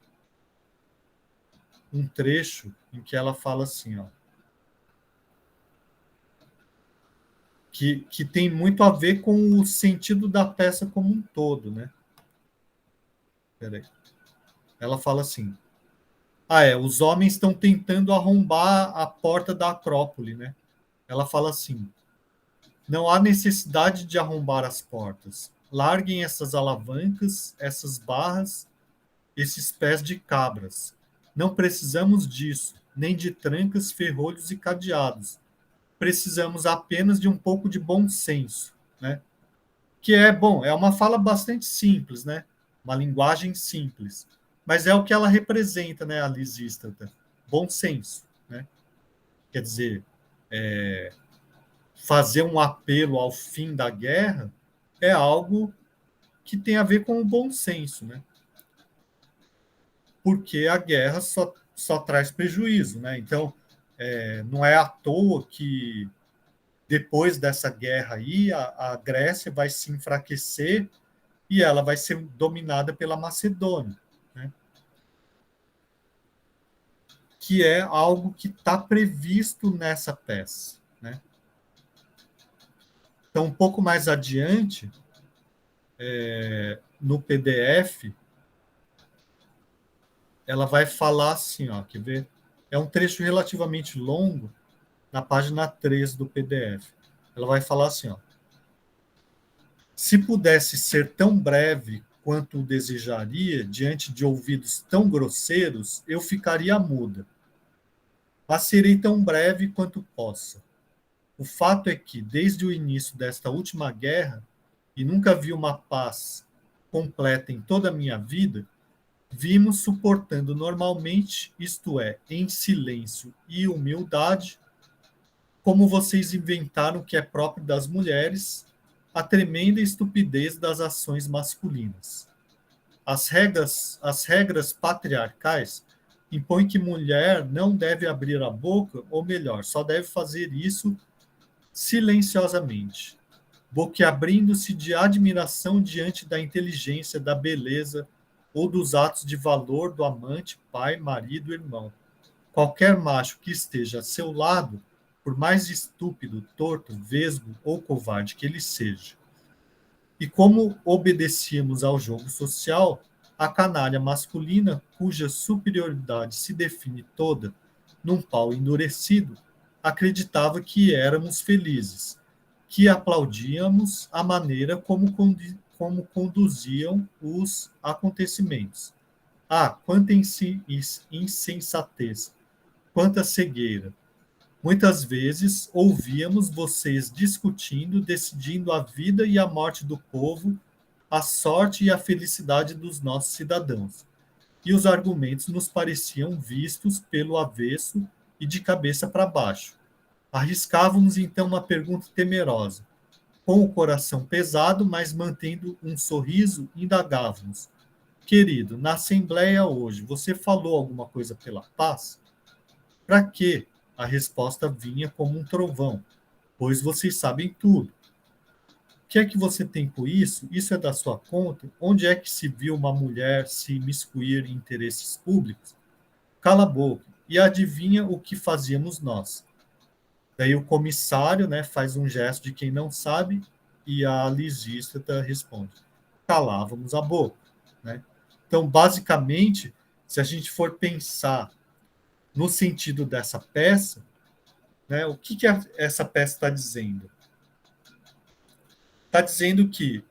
um trecho em que ela fala assim, ó: que tem muito a ver com o sentido da peça como um todo, né? Peraí. Ela fala assim: os homens estão tentando arrombar a porta da Acrópole, né? Ela fala assim: não há necessidade de arrombar as portas. Larguem essas alavancas, essas barras, esses pés de cabras. Não precisamos disso, nem de trancas, ferrolhos e cadeados. Precisamos apenas de um pouco de bom senso, né? Que é uma fala bastante simples, né? Uma linguagem simples, mas é o que ela representa, né, a Lisístrata? Bom senso, né? Quer dizer, fazer um apelo ao fim da guerra é algo que tem a ver com o bom senso, né? Porque a guerra só traz prejuízo, né? Então, não é à toa que depois dessa guerra aí, a Grécia vai se enfraquecer e ela vai ser dominada pela Macedônia, né? Que é algo que está previsto nessa peça, né? Então, um pouco mais adiante, no PDF, ela vai falar assim, ó, quer ver? É um trecho relativamente longo, na página 3 do PDF. Ela vai falar assim, ó: se pudesse ser tão breve quanto o desejaria, diante de ouvidos tão grosseiros, eu ficaria muda. Mas serei tão breve quanto possa. O fato é que, desde o início desta última guerra, e nunca vi uma paz completa em toda a minha vida, vimos suportando normalmente, isto é, em silêncio e humildade, como vocês inventaram o que é próprio das mulheres, a tremenda estupidez das ações masculinas. As regras patriarcais impõem que mulher não deve abrir a boca, ou melhor, só deve fazer isso silenciosamente, boquiabrindo-se de admiração diante da inteligência, da beleza ou dos atos de valor do amante, pai, marido, irmão. Qualquer macho que esteja a seu lado, por mais estúpido, torto, vesgo ou covarde que ele seja. E como obedecíamos ao jogo social, a canalha masculina, cuja superioridade se define toda num pau endurecido, acreditava que éramos felizes, que aplaudíamos a maneira como conduziam os acontecimentos. Quanta insensatez, quanta cegueira! Muitas vezes ouvíamos vocês discutindo, decidindo a vida e a morte do povo, a sorte e a felicidade dos nossos cidadãos. E os argumentos nos pareciam vistos pelo avesso e de cabeça para baixo. Arriscávamos então uma pergunta temerosa. Com o coração pesado, mas mantendo um sorriso, indagávamos: querido, na Assembleia hoje, você falou alguma coisa pela paz? Para quê? A resposta vinha como um trovão: pois vocês sabem tudo. O que é que você tem com isso? Isso é da sua conta? Onde é que se viu uma mulher se imiscuir em interesses públicos? Cala a boca. E adivinha o que fazíamos nós? Daí o comissário, né, faz um gesto de quem não sabe e a Lisístrata responde: calávamos a boca, né? Então, basicamente, se a gente for pensar no sentido dessa peça, né, o que essa peça está dizendo? Está dizendo que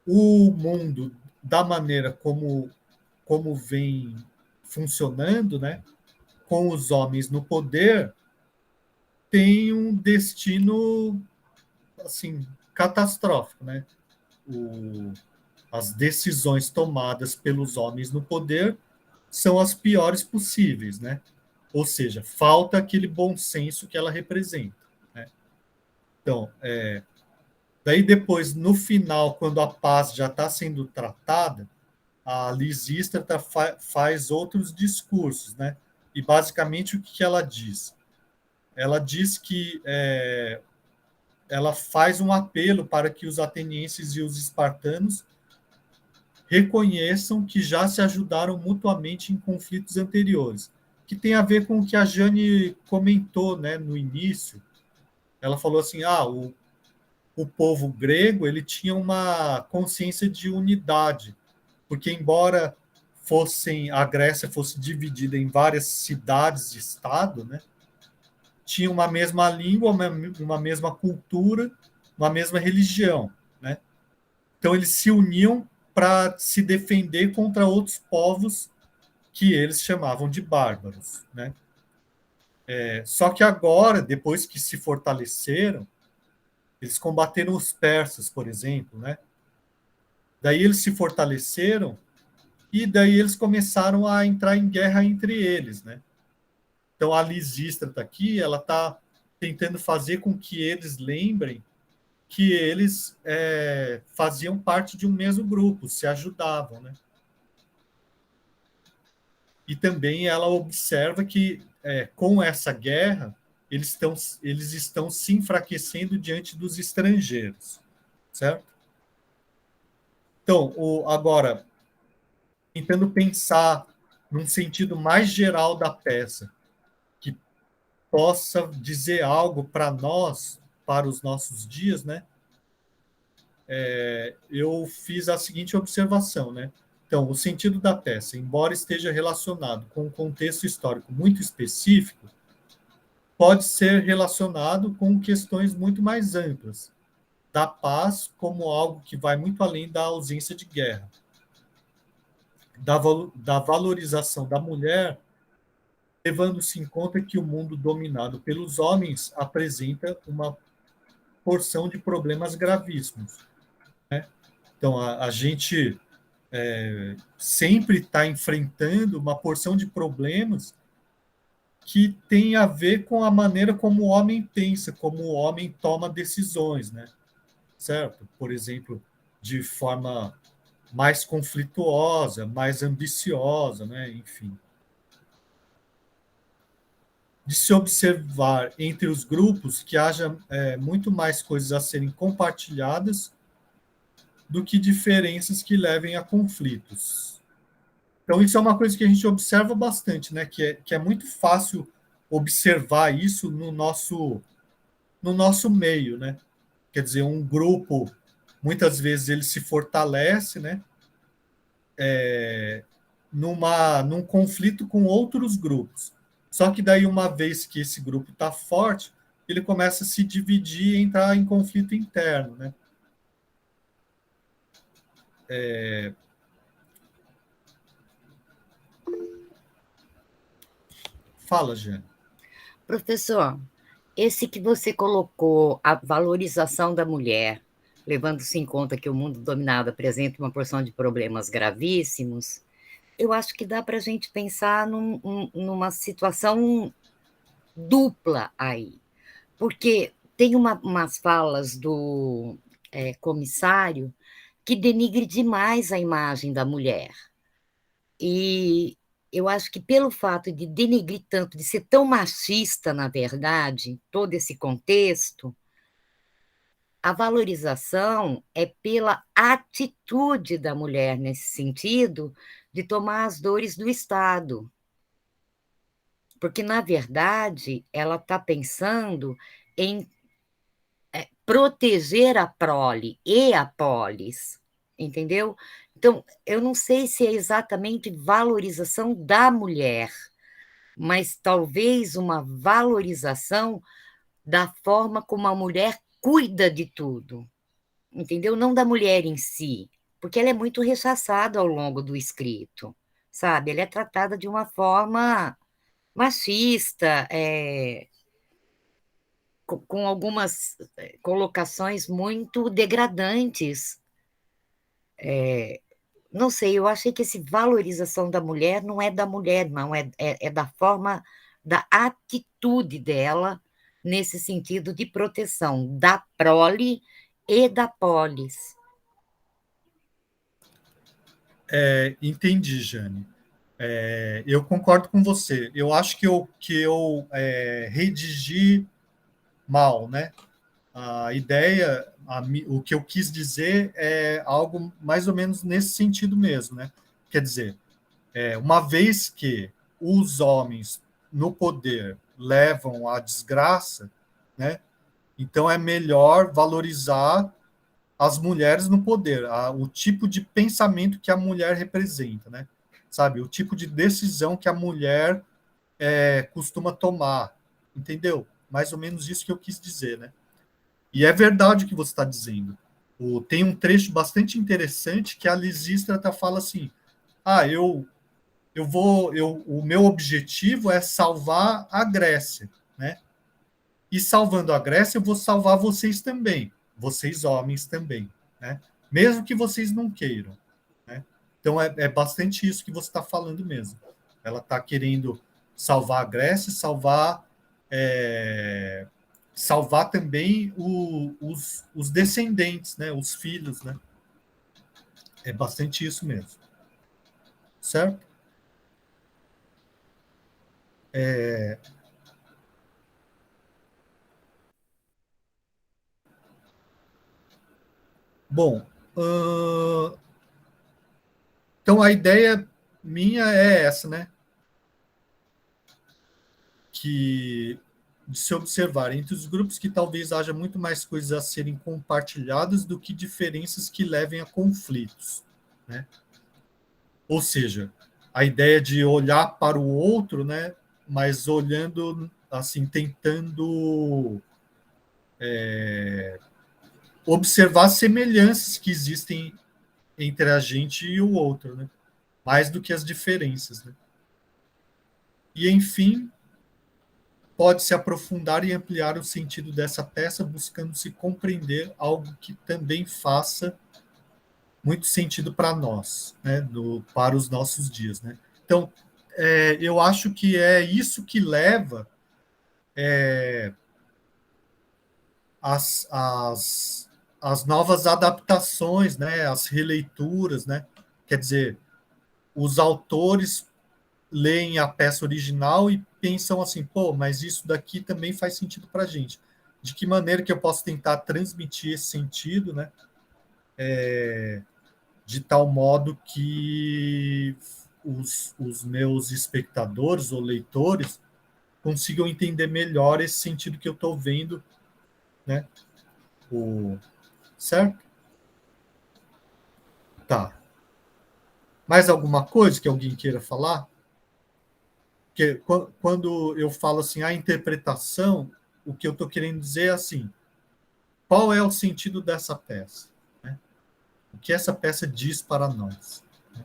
o mundo, da maneira como vem funcionando, né, com os homens no poder, tem um destino assim catastrófico, né? As decisões tomadas pelos homens no poder são as piores possíveis, né? Ou seja, falta aquele bom senso que ela representa, né? Então, daí depois, no final, quando a paz já está sendo tratada, a Lisístrata faz outros discursos, né? E basicamente o que ela diz? Ela diz que ela faz um apelo para que os atenienses e os espartanos reconheçam que já se ajudaram mutuamente em conflitos anteriores, que tem a ver com o que a Jane comentou, né, no início. ela falou assim, o povo grego ele tinha uma consciência de unidade, porque embora a Grécia fosse dividida em várias cidades de estado, né, tinha uma mesma língua, uma mesma cultura, uma mesma religião, né? Então eles se uniam para se defender contra outros povos que eles chamavam de bárbaros, né? Só que agora, depois que se fortaleceram, eles combateram os persas, por exemplo, né? Daí eles se fortaleceram e daí eles começaram a entrar em guerra entre eles, né? Então a Lisístrata aqui, ela está tentando fazer com que eles lembrem que eles faziam parte de um mesmo grupo, se ajudavam, né? E também ela observa que com essa guerra eles estão se enfraquecendo diante dos estrangeiros, certo? Então, agora, tentando pensar num sentido mais geral da peça, que possa dizer algo para nós, para os nossos dias, né? Eu fiz a seguinte observação, né? Então, o sentido da peça, embora esteja relacionado com um contexto histórico muito específico, pode ser relacionado com questões muito mais amplas, da paz como algo que vai muito além da ausência de guerra, da valorização da mulher, levando-se em conta que o mundo dominado pelos homens apresenta uma porção de problemas gravíssimos, né? Então, a gente sempre está enfrentando uma porção de problemas que tem a ver com a maneira como o homem pensa, como o homem toma decisões, né? Certo? Por exemplo, de forma mais conflituosa, mais ambiciosa, né? Enfim. De se observar entre os grupos que haja muito mais coisas a serem compartilhadas do que diferenças que levem a conflitos. Então, isso é uma coisa que a gente observa bastante, né? Que é muito fácil observar isso no nosso meio, né? Quer dizer, um grupo, muitas vezes, ele se fortalece, né? Num conflito com outros grupos. Só que daí, uma vez que esse grupo está forte, ele começa a se dividir e entrar em conflito interno, né? Fala, Jeane. Professor, esse que você colocou, a valorização da mulher, levando-se em conta que o mundo dominado apresenta uma porção de problemas gravíssimos, eu acho que dá para a gente pensar numa situação dupla aí, porque tem umas falas do comissário que denigre demais a imagem da mulher. E eu acho que pelo fato de denegrir tanto, de ser tão machista, na verdade, todo esse contexto, a valorização é pela atitude da mulher nesse sentido de tomar as dores do Estado. Porque, na verdade, ela está pensando em proteger a prole e a polis, entendeu? Então, eu não sei se é exatamente valorização da mulher, mas talvez uma valorização da forma como a mulher cuida de tudo, entendeu? Não da mulher em si, porque ela é muito rechaçada ao longo do escrito, sabe? Ela é tratada de uma forma machista, com algumas colocações muito degradantes. Não sei, eu achei que essa valorização da mulher não é da mulher, não, é da forma, da atitude dela, nesse sentido de proteção da prole e da polis. Entendi, Jane. Eu concordo com você. Eu acho que eu redigi mal, né? A ideia, o que eu quis dizer é algo mais ou menos nesse sentido mesmo, né? Quer dizer, uma vez que os homens no poder levam à desgraça, né? Então, é melhor valorizar as mulheres no poder, o tipo de pensamento que a mulher representa, né? Sabe? O tipo de decisão que a mulher costuma tomar, entendeu? Mais ou menos isso que eu quis dizer, né? E é verdade o que você está dizendo. Tem um trecho bastante interessante que a Lisístrata fala assim: o meu objetivo é salvar a Grécia, né? E salvando a Grécia, eu vou salvar vocês também, vocês homens também, né? Mesmo que vocês não queiram, né? Então é bastante isso que você está falando mesmo. Ela está querendo salvar a Grécia, salvar também os descendentes, né? Os filhos, né? É bastante isso mesmo, certo? Bom, então a ideia minha é essa, né? Que de se observar entre os grupos que talvez haja muito mais coisas a serem compartilhadas do que diferenças que levem a conflitos, né? Ou seja, a ideia de olhar para o outro, né? Mas olhando assim, tentando observar semelhanças que existem entre a gente e o outro, né? Mais do que as diferenças, né? E enfim, pode-se aprofundar e ampliar o sentido dessa peça, buscando se compreender algo que também faça muito sentido para nós, né, para os nossos dias. Né? Então, eu acho que é isso que leva as novas adaptações, né, as releituras. Né? Quer dizer, os autores leem a peça original e pensam assim, pô, mas isso daqui também faz sentido para a gente. De que maneira que eu posso tentar transmitir esse sentido, né? De tal modo que os meus espectadores ou leitores consigam entender melhor esse sentido que eu estou vendo, né? Certo? Tá. Mais alguma coisa que alguém queira falar? Porque quando eu falo assim, a interpretação, o que eu estou querendo dizer é assim, qual é o sentido dessa peça? Né? O que essa peça diz para nós? Né?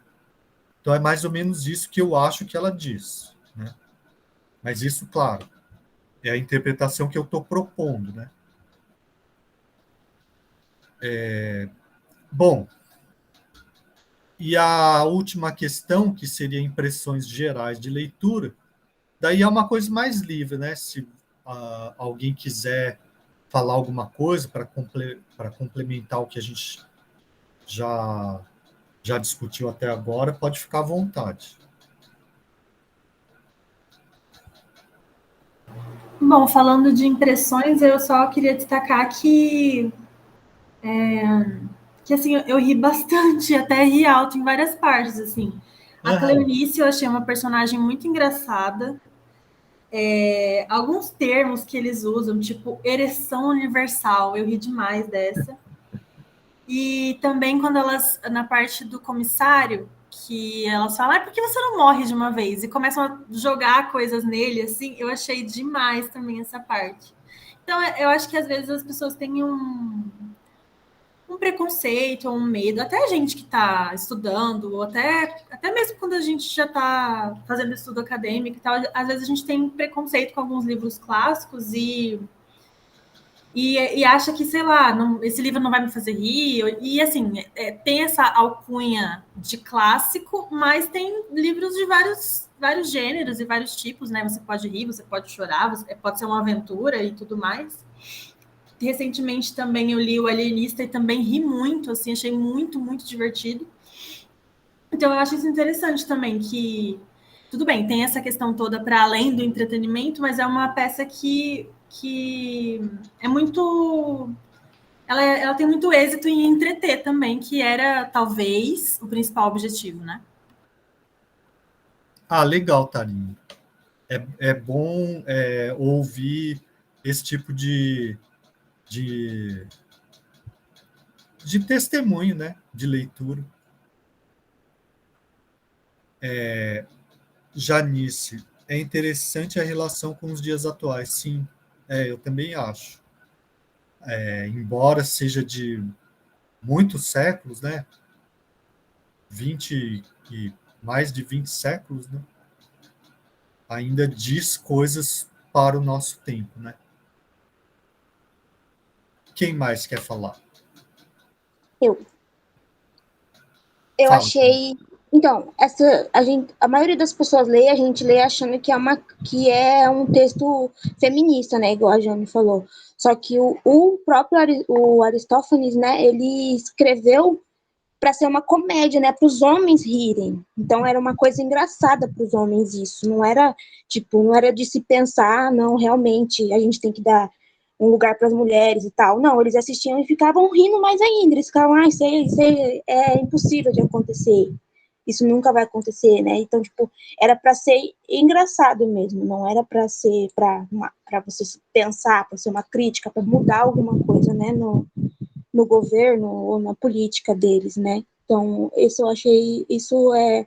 Então, é mais ou menos isso que eu acho que ela diz. Né? Mas isso, claro, é a interpretação que eu estou propondo. Né? Bom, e a última questão, que seria impressões gerais de leitura, daí é uma coisa mais livre, né? Se alguém quiser falar alguma coisa para complementar o que a gente já discutiu até agora, pode ficar à vontade. Bom, falando de impressões, eu só queria destacar que assim, eu ri bastante, até ri alto em várias partes, assim. A Cleonice eu achei uma personagem muito engraçada. Alguns termos que eles usam, tipo ereção universal, eu ri demais dessa. E também quando elas, na parte do comissário, que elas falam, por que você não morre de uma vez? E começam a jogar coisas nele, assim, eu achei demais também essa parte. Então, eu acho que às vezes as pessoas têm um preconceito, um medo, até a gente que está estudando, ou até mesmo quando a gente já está fazendo estudo acadêmico e tal, às vezes a gente tem preconceito com alguns livros clássicos e acha que, sei lá, esse livro não vai me fazer rir. E, assim, tem essa alcunha de clássico, mas tem livros de vários gêneros e vários tipos, né? Você pode rir, você pode chorar, pode ser uma aventura e tudo mais. Recentemente também eu li O Alienista e também ri muito, assim, achei muito, muito divertido. Então eu acho isso interessante também, que tudo bem, tem essa questão toda para além do entretenimento, mas é uma peça que é muito... Ela tem muito êxito em entreter também, que era, talvez, o principal objetivo, né? Legal, Tarinho. É bom ouvir esse tipo de de, de testemunho, né? De leitura. Janice, é interessante a relação com os dias atuais. Sim, eu também acho. Embora seja de muitos séculos, né? 20 e mais de 20 séculos, né? Ainda diz coisas para o nosso tempo, né? Quem mais quer falar? Eu Fala. achei. Então, a maioria das pessoas a gente lê achando que é um texto feminista, né? Igual a Jane falou. Só que o próprio o Aristófanes, né? Ele escreveu para ser uma comédia, né? Para os homens rirem. Então era uma coisa engraçada para os homens isso. Não era não era de se pensar, não, realmente a gente tem que dar um lugar para as mulheres e tal. Não, eles assistiam e ficavam rindo mais ainda. Eles ficavam, isso é impossível de acontecer. Isso nunca vai acontecer, né? Então, era para ser engraçado mesmo, não era para ser para você pensar, para ser uma crítica, para mudar alguma coisa, né, no governo ou na política deles, né? Então, isso eu achei, isso é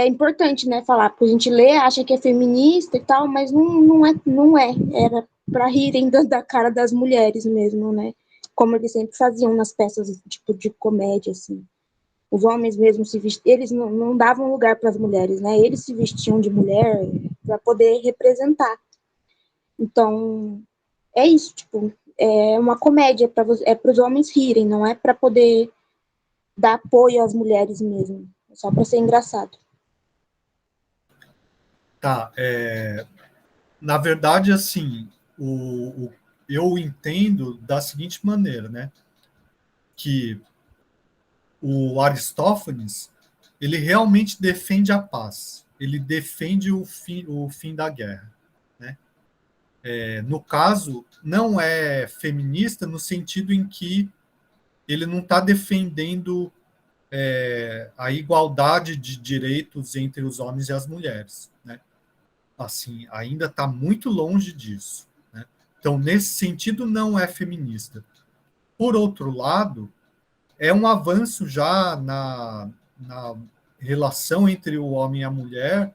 importante, né, falar, porque a gente lê, acha que é feminista e tal, mas não é, era para rirem da cara das mulheres mesmo, né, como eles sempre faziam nas peças, tipo, de comédia, assim. Os homens mesmo se vestiam, eles não davam lugar para as mulheres, né, eles se vestiam de mulher para poder representar. Então, é isso, tipo, é uma comédia, é para os homens rirem, não é para poder dar apoio às mulheres mesmo, é só para ser engraçado. Tá, na verdade, assim, eu entendo da seguinte maneira, né? Que o Aristófanes, ele realmente defende a paz, ele defende o fim da guerra, né? No caso, não é feminista no sentido em que ele não está defendendo a igualdade de direitos entre os homens e as mulheres, né? Assim, ainda está muito longe disso, né? Então, nesse sentido, não é feminista. Por outro lado, é um avanço já na relação entre o homem e a mulher,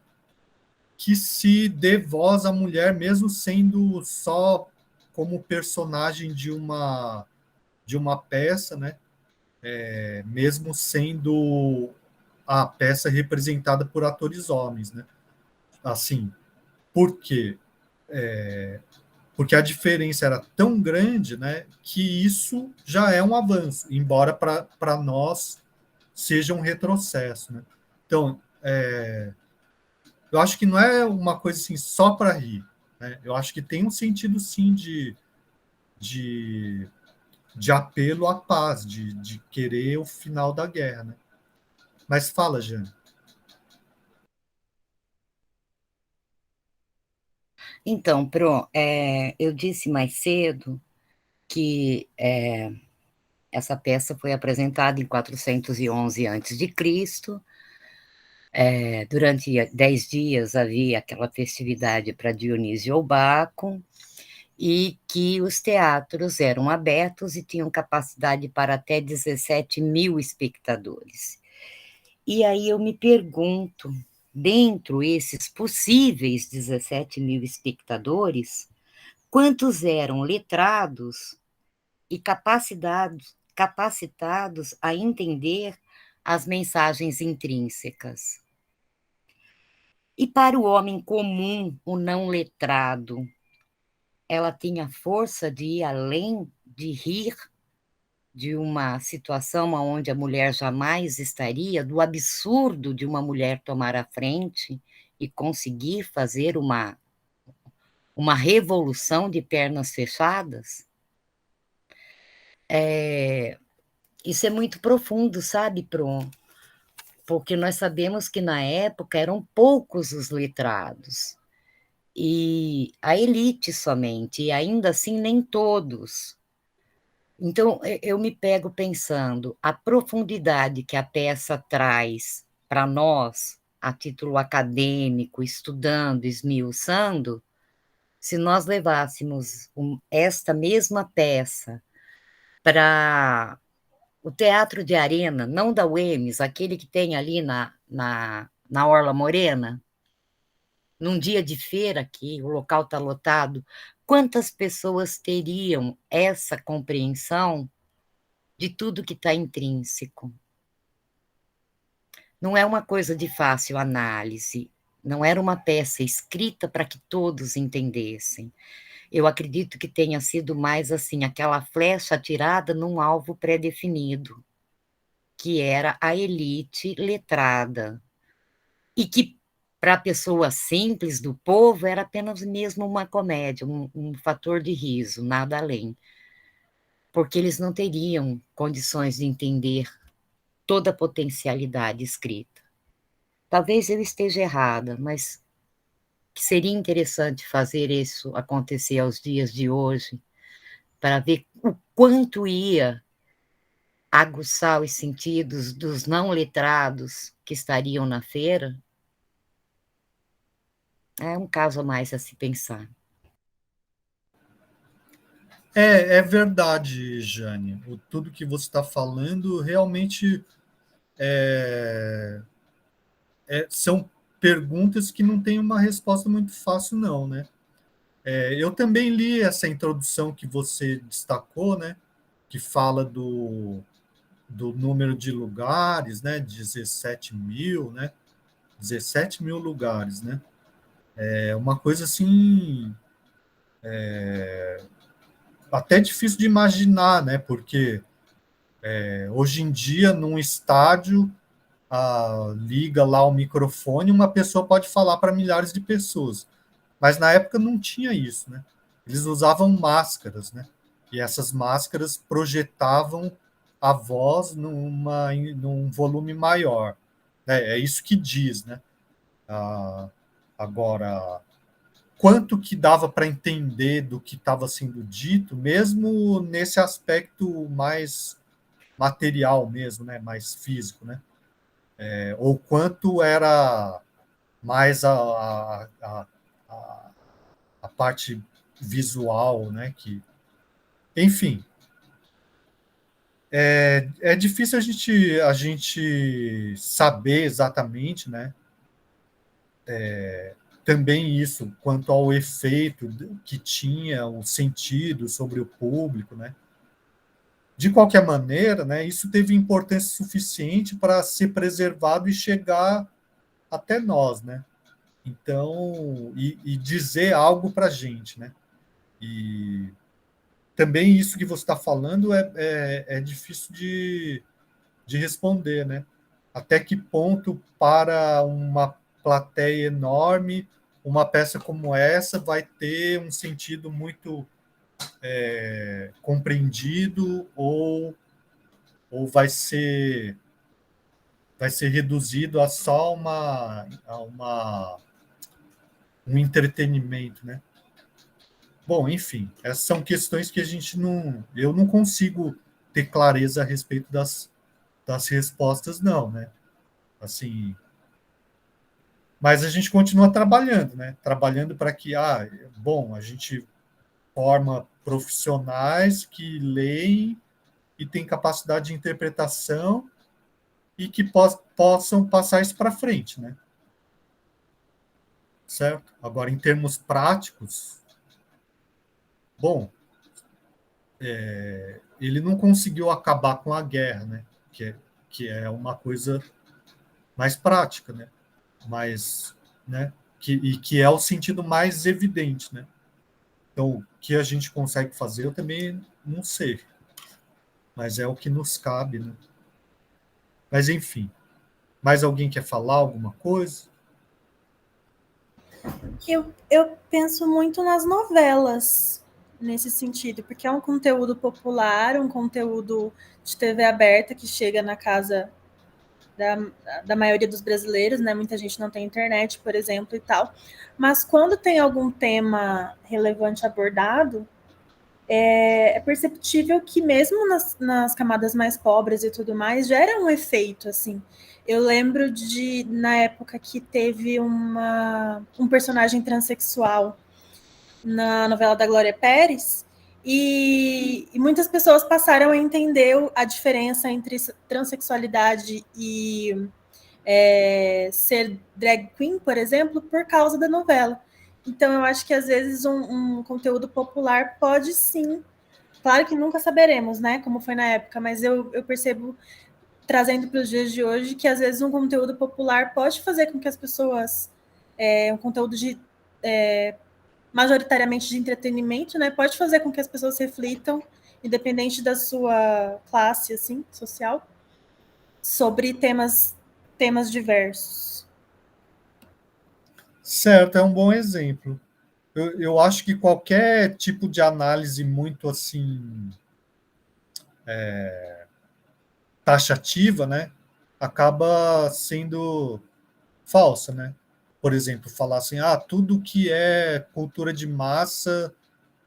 que se dê voz à mulher, mesmo sendo só como personagem de uma peça, né? Mesmo sendo a peça representada por atores homens, né? Assim, por quê? Porque a diferença era tão grande, né, que isso já é um avanço, embora para nós seja um retrocesso, né? Então, eu acho que não é uma coisa assim só para rir, né? Eu acho que tem um sentido sim de, de apelo à paz, de querer o final da guerra, né? Mas fala, Jane. Então, eu disse mais cedo que essa peça foi apresentada em 411 a.C. Durante 10 dias havia aquela festividade para Dionísio ou Baco, e que os teatros eram abertos e tinham capacidade para até 17 mil espectadores. E aí eu me pergunto, dentro esses possíveis 17 mil espectadores, quantos eram letrados e capacitados a entender as mensagens intrínsecas? E para o homem comum, o não letrado, ela tinha força de ir além de rir de uma situação onde a mulher jamais estaria, do absurdo de uma mulher tomar a frente e conseguir fazer uma revolução de pernas fechadas? Isso é muito profundo, sabe, Pro? Porque nós sabemos que na época eram poucos os letrados, e a elite somente, e ainda assim nem todos. Então, eu me pego pensando a profundidade que a peça traz para nós, a título acadêmico, estudando, esmiuçando, se nós levássemos esta mesma peça para o Teatro de Arena, não da UEMS, aquele que tem ali na Orla Morena, num dia de feira que o local está lotado, quantas pessoas teriam essa compreensão de tudo que está intrínseco? Não é uma coisa de fácil análise, não era uma peça escrita para que todos entendessem. Eu acredito que tenha sido mais assim, aquela flecha atirada num alvo pré-definido, que era a elite letrada, e que para a pessoa simples do povo era apenas mesmo uma comédia, um fator de riso, nada além. Porque eles não teriam condições de entender toda a potencialidade escrita. Talvez eu esteja errada, mas seria interessante fazer isso acontecer aos dias de hoje, para ver o quanto ia aguçar os sentidos dos não letrados que estariam na feira. É um caso a mais a se pensar. É verdade, Jane. Tudo que você está falando realmente são perguntas que não têm uma resposta muito fácil, não, né? Eu também li essa introdução que você destacou, né? Que fala do número de lugares, né? 17 mil, né? 17 mil lugares, né? É uma coisa assim até difícil de imaginar, né? Porque hoje em dia, num estádio, liga lá o microfone, uma pessoa pode falar para milhares de pessoas. Mas na época não tinha isso, né? Eles usavam máscaras, né? E essas máscaras projetavam a voz num volume maior. É isso que diz, né? Agora, quanto que dava para entender do que estava sendo dito, mesmo nesse aspecto mais material mesmo, né? Mais físico, né? Ou quanto era mais a parte visual, né? Enfim, é difícil a gente saber exatamente, né? Também isso, quanto ao efeito que tinha, o sentido sobre o público, né? De qualquer maneira, né, isso teve importância suficiente para ser preservado e chegar até nós, né? Então, e dizer algo para a gente, né? E também isso que você está falando é difícil de responder, né? Até que ponto, para uma plateia enorme, uma peça como essa vai ter um sentido muito compreendido ou vai ser reduzido a só um entretenimento, né? Bom, enfim, essas são questões que eu não consigo ter clareza a respeito das respostas, não, né? Assim, mas a gente continua trabalhando, né? Trabalhando para que, bom, a gente forma profissionais que leem e têm capacidade de interpretação e que possam passar isso para frente, né? Certo? Agora, em termos práticos, bom, ele não conseguiu acabar com a guerra, né? Que é uma coisa mais prática, né? Mais, né? Que é o sentido mais evidente, né? Então, o que a gente consegue fazer, eu também não sei. Mas é o que nos cabe, né? Mas, enfim. Mais alguém quer falar alguma coisa? Eu penso muito nas novelas, nesse sentido, porque é um conteúdo popular, um conteúdo de TV aberta que chega na casa da maioria dos brasileiros, né? Muita gente não tem internet, por exemplo, e tal. Mas quando tem algum tema relevante abordado, é perceptível que mesmo nas camadas mais pobres e tudo mais, gera um efeito, assim. Eu lembro na época que teve um personagem transexual na novela da Glória Pérez, e muitas pessoas passaram a entender a diferença entre transexualidade e ser drag queen, por exemplo, por causa da novela. Então, eu acho que, às vezes, um conteúdo popular pode, sim, claro que nunca saberemos, né, como foi na época, mas eu percebo, trazendo para os dias de hoje, que, às vezes, um conteúdo popular pode fazer com que as pessoas, um conteúdo majoritariamente de entretenimento, né, pode fazer com que as pessoas reflitam, independente da sua classe, assim, social, sobre temas diversos. Certo, é um bom exemplo. Eu acho que qualquer tipo de análise muito assim taxativa, né, acaba sendo falsa, né? Por exemplo, falar assim, tudo que é cultura de massa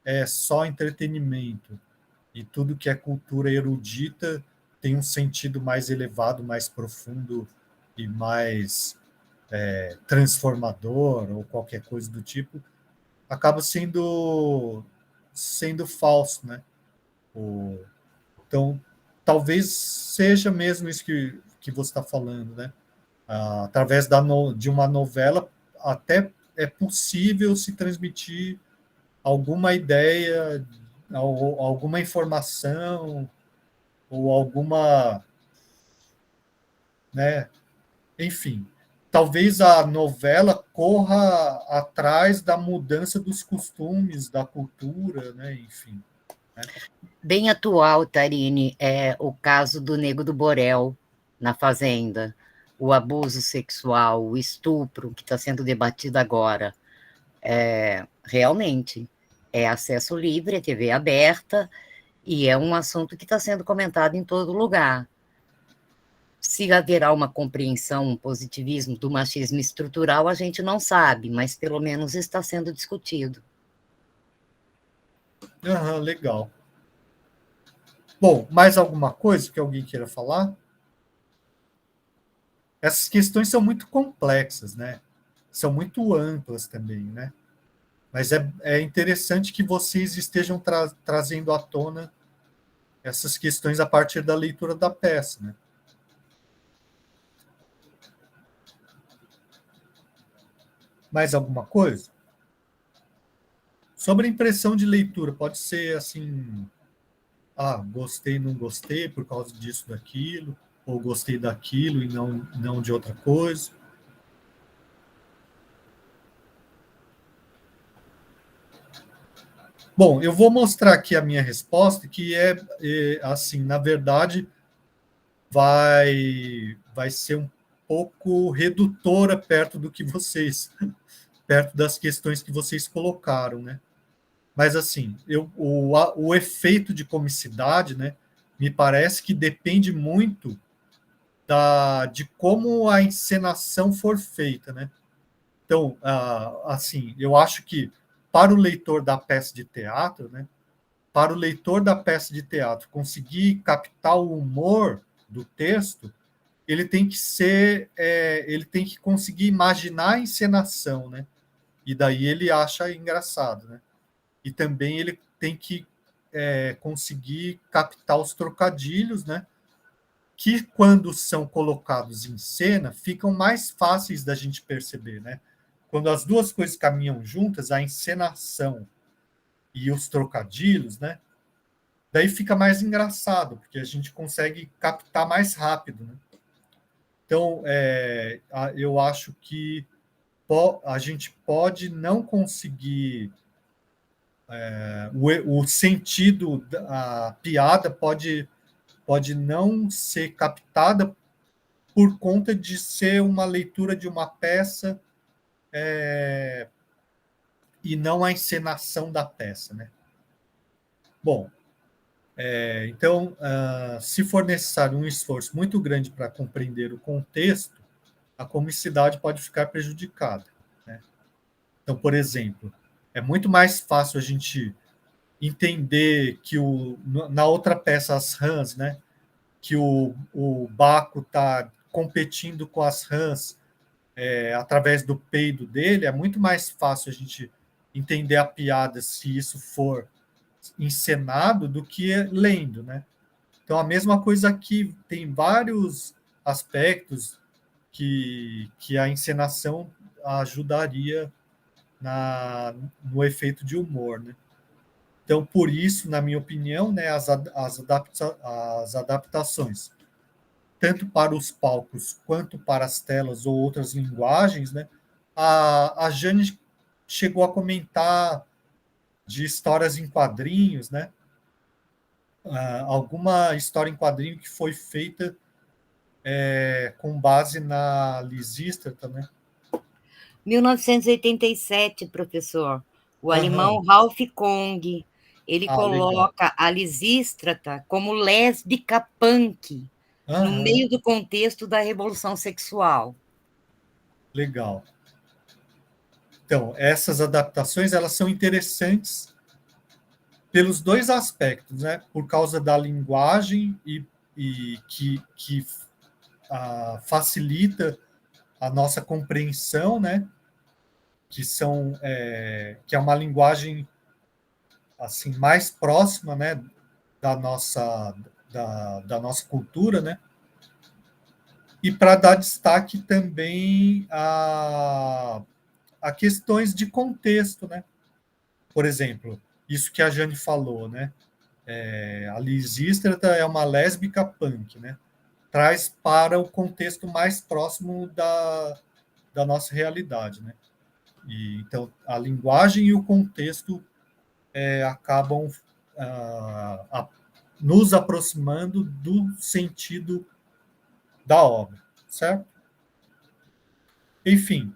é só entretenimento e tudo que é cultura erudita tem um sentido mais elevado, mais profundo e mais transformador ou qualquer coisa do tipo, acaba sendo falso, né? Então, talvez seja mesmo isso que você está falando, né? Através de uma novela, até é possível se transmitir alguma ideia, alguma informação, ou alguma, né? Enfim, talvez a novela corra atrás da mudança dos costumes, da cultura, né? Enfim. Né? Bem atual, Tarine, é o caso do Nego do Borel na Fazenda, o abuso sexual, o estupro que está sendo debatido agora. Realmente, é acesso livre, é TV aberta, e é um assunto que está sendo comentado em todo lugar. Se haverá uma compreensão, um positivismo do machismo estrutural, a gente não sabe, mas pelo menos está sendo discutido. Legal. Bom, mais alguma coisa que alguém queira falar? Essas questões são muito complexas, né? São muito amplas também, né? Mas é interessante que vocês estejam trazendo à tona essas questões a partir da leitura da peça, né? Mais alguma coisa? Sobre a impressão de leitura, pode ser assim, gostei, não gostei por causa disso, daquilo, ou gostei daquilo e não de outra coisa. Bom, eu vou mostrar aqui a minha resposta, que assim, na verdade, vai ser um pouco redutora perto das questões que vocês colocaram, né? Mas, assim, o efeito de comicidade, né, me parece que depende muito de como a encenação for feita, né? Então, assim, eu acho que para o leitor da peça de teatro, né, para o leitor da peça de teatro conseguir captar o humor do texto, ele tem que conseguir imaginar a encenação, né? E daí ele acha engraçado, né? E também ele tem que conseguir captar os trocadilhos, né? Que quando são colocados em cena ficam mais fáceis da gente perceber, né? Quando as duas coisas caminham juntas, a encenação e os trocadilhos, né? Daí fica mais engraçado, porque a gente consegue captar mais rápido, né? Então, eu acho que a gente pode não conseguir o sentido da piada pode não ser captada por conta de ser uma leitura de uma peça e não a encenação da peça, né? Bom, então, se for necessário um esforço muito grande para compreender o contexto, a comicidade pode ficar prejudicada, né? Então, por exemplo, é muito mais fácil a gente entender que na outra peça, as rãs, né, que o Baco está competindo com as rãs através do peido dele, é muito mais fácil a gente entender a piada se isso for encenado do que lendo, né? Então, a mesma coisa aqui, tem vários aspectos que a encenação ajudaria no efeito de humor, né? Então, por isso, na minha opinião, né, as adaptações, tanto para os palcos quanto para as telas ou outras linguagens, né, a Jane chegou a comentar de histórias em quadrinhos, né? Alguma história em quadrinho que foi feita com base na Lisístrata, né? 1987, professor. O alemão Aham. Ralph Kong, ele Legal. coloca a Lisístrata como lésbica punk, no Aham. meio do contexto da revolução sexual. Legal. Então, essas adaptações, elas são interessantes pelos dois aspectos, né? Por causa da linguagem e que facilita a nossa compreensão, né? Que é uma linguagem assim mais próxima, né? Da nossa cultura, né? E para dar destaque também a questões de contexto, né? Por exemplo, isso que a Jane falou, né? A Lisístrata é uma lésbica punk, né? Traz para o contexto mais próximo da nossa realidade, né? Então, a linguagem e o contexto acabam nos aproximando do sentido da obra, certo? Enfim,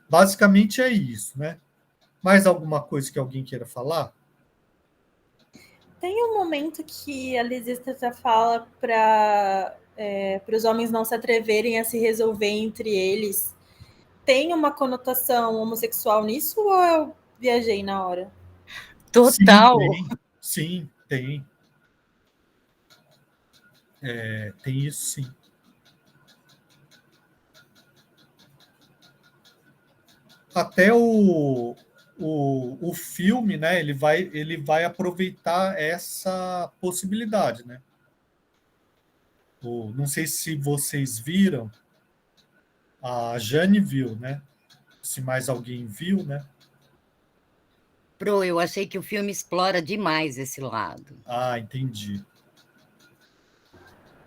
basicamente é isso, né? Mais alguma coisa que alguém queira falar? Tem um momento que a Lisístrata fala para os homens não se atreverem a se resolver entre eles. Tem uma conotação homossexual nisso ou eu viajei na hora? Total. Sim, tem. Tem isso, sim. Até o filme, né? Ele vai aproveitar essa possibilidade, né? Não sei se vocês viram, a Jane viu, né? Se mais alguém viu, né? Eu achei que o filme explora demais esse lado. Ah, entendi.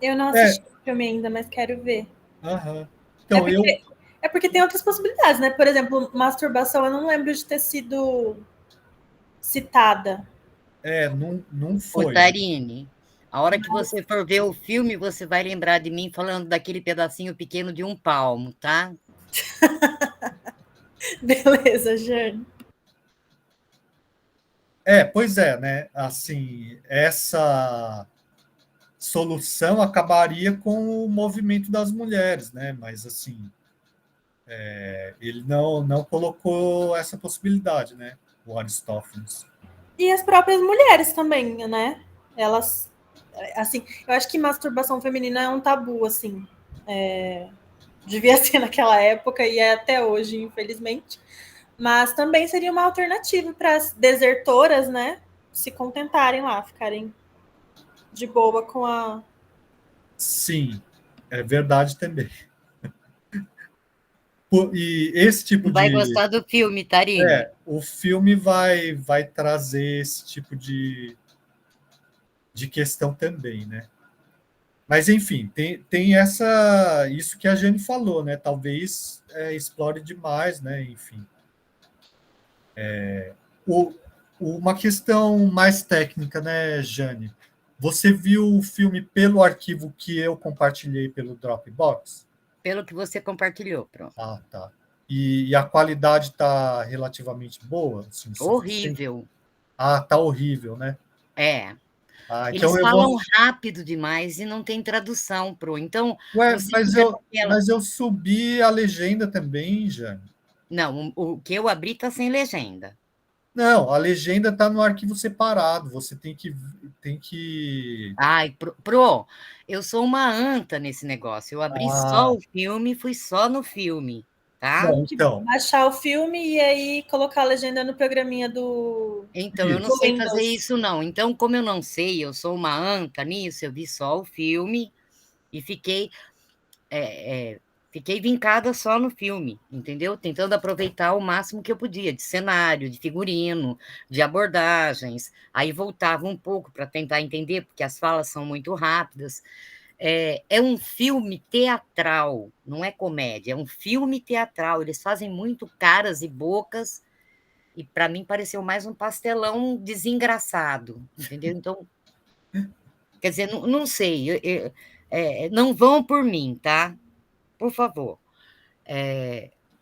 Eu não assisti o filme ainda, mas quero ver. Aham. Então, É porque tem outras possibilidades, né? Por exemplo, masturbação, eu não lembro de ter sido citada. não Ô, foi. Tarine, a hora que você for ver o filme, você vai lembrar de mim falando daquele pedacinho pequeno de 1 palmo, tá? Beleza, Jane. Pois é, né? Assim, essa solução acabaria com o movimento das mulheres, né? Mas assim, ele não colocou essa possibilidade, né? O Aristófanes. E as próprias mulheres também, né? Elas, assim, eu acho que masturbação feminina é um tabu, assim. Devia ser naquela época e é até hoje, infelizmente. Mas também seria uma alternativa para as desertoras, né? Se contentarem lá, ficarem de boa com a. Sim, é verdade também. E esse tipo Não vai de. gostar do filme, Tarine. O filme vai trazer esse tipo de questão também, né? Mas, enfim, tem isso que a Jane falou, né? Talvez explore demais, né? Enfim. Uma questão mais técnica, né, Jane? Você viu o filme pelo arquivo que eu compartilhei pelo Dropbox? Pelo que você compartilhou, pronto. Ah, tá. E a qualidade está relativamente boa? Assim, Horrível. Tá horrível, né? Então Eles falam rápido demais e não tem tradução, Então, mas eu subi a legenda também, Jane. Não, o que eu abri está sem legenda. Não, a legenda está no arquivo separado. Você tem que. Ai, eu sou uma anta nesse negócio. Eu abri só o filme, fui só no filme. tá? Bom, então, Baixar o filme e aí colocar a legenda no programinha do Então, eu não do sei fazer Windows. isso, não. Então, como eu não sei, eu sou uma anta nisso, eu vi só o filme e fiquei vincada só no filme, entendeu? Tentando aproveitar o máximo que eu podia, de cenário, de figurino, de abordagens. Aí voltava um pouco para tentar entender, porque as falas são muito rápidas. É um filme teatral, não é comédia, é um filme teatral. Eles fazem muito caras e bocas, e para mim pareceu mais um pastelão desengraçado, entendeu? Então, quer dizer, não sei, não vão por mim, tá? Por favor.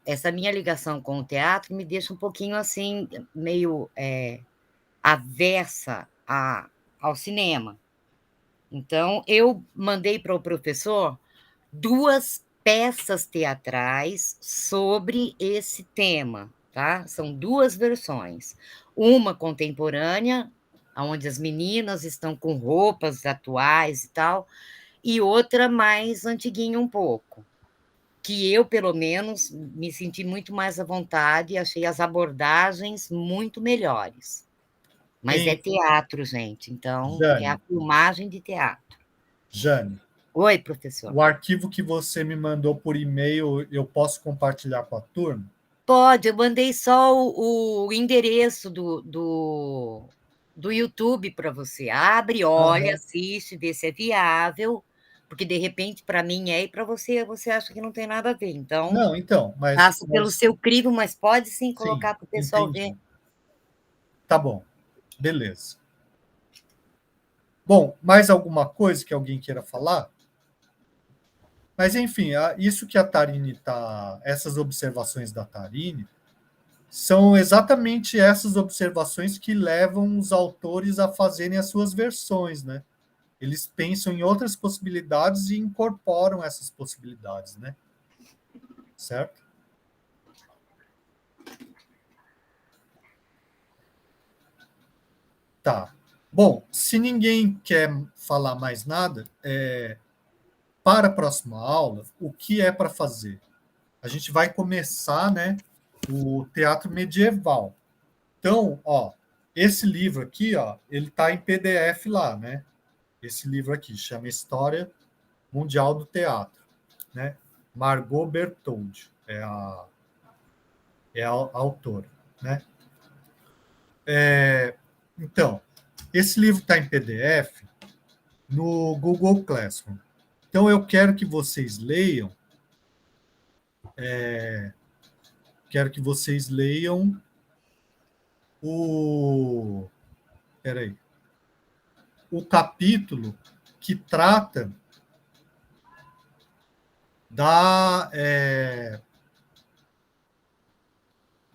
Essa minha ligação com o teatro me deixa um pouquinho assim, meio avessa ao cinema. Então, eu mandei para o professor 2 peças teatrais sobre esse tema, tá? São 2 versões. Uma contemporânea, onde as meninas estão com roupas atuais e tal, e outra mais antiguinha um pouco, que eu, pelo menos, me senti muito mais à vontade e achei as abordagens muito melhores. Mas é em teatro, gente, então é a Jane, filmagem de teatro. Jane, Oi, professor. o arquivo que você me mandou por e-mail, eu posso compartilhar com a turma? Pode, eu mandei só o endereço do YouTube para você. Abre, olha, Aham. assiste, vê se é viável, porque de repente para mim é e para você acha que não tem nada a ver. Então, Não, então, faça pelo seu crivo, mas pode sim sim, colocar para o pessoal ver. entendi. Tá bom, beleza. Bom, mais alguma coisa que alguém queira falar? Mas, enfim, isso que a Tarine está. Essas observações da Tarine são exatamente essas observações que levam os autores a fazerem as suas versões, né? Eles pensam em outras possibilidades e incorporam essas possibilidades, né? Certo? Tá. Bom, se ninguém quer falar mais nada, para a próxima aula, o que é para fazer? A gente vai começar, né, o teatro medieval. Então, ó, esse livro aqui, ó, ele está em PDF lá, né? Esse livro aqui chama História Mundial do Teatro, né? Margot Bertoldi é a autora, né? Então, esse livro está em PDF no Google Classroom. Então, eu quero que vocês leiam, quero que vocês leiam o, peraí, o capítulo que trata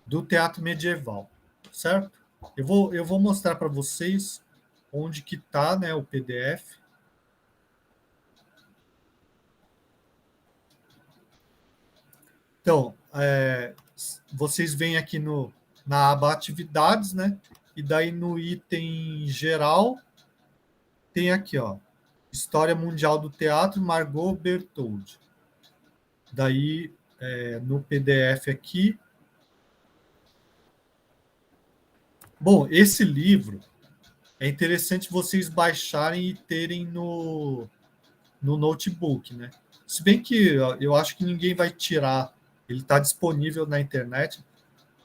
do teatro medieval, certo? Eu vou mostrar para vocês onde que está, né, o PDF. Então, vocês vêm aqui na aba atividades, né? E daí no item geral tem aqui, ó, História Mundial do Teatro, Margot Bertoldi. Daí no PDF aqui. Bom, esse livro é interessante vocês baixarem e terem no notebook, né? Se bem que eu acho que ninguém vai tirar, ele está disponível na internet,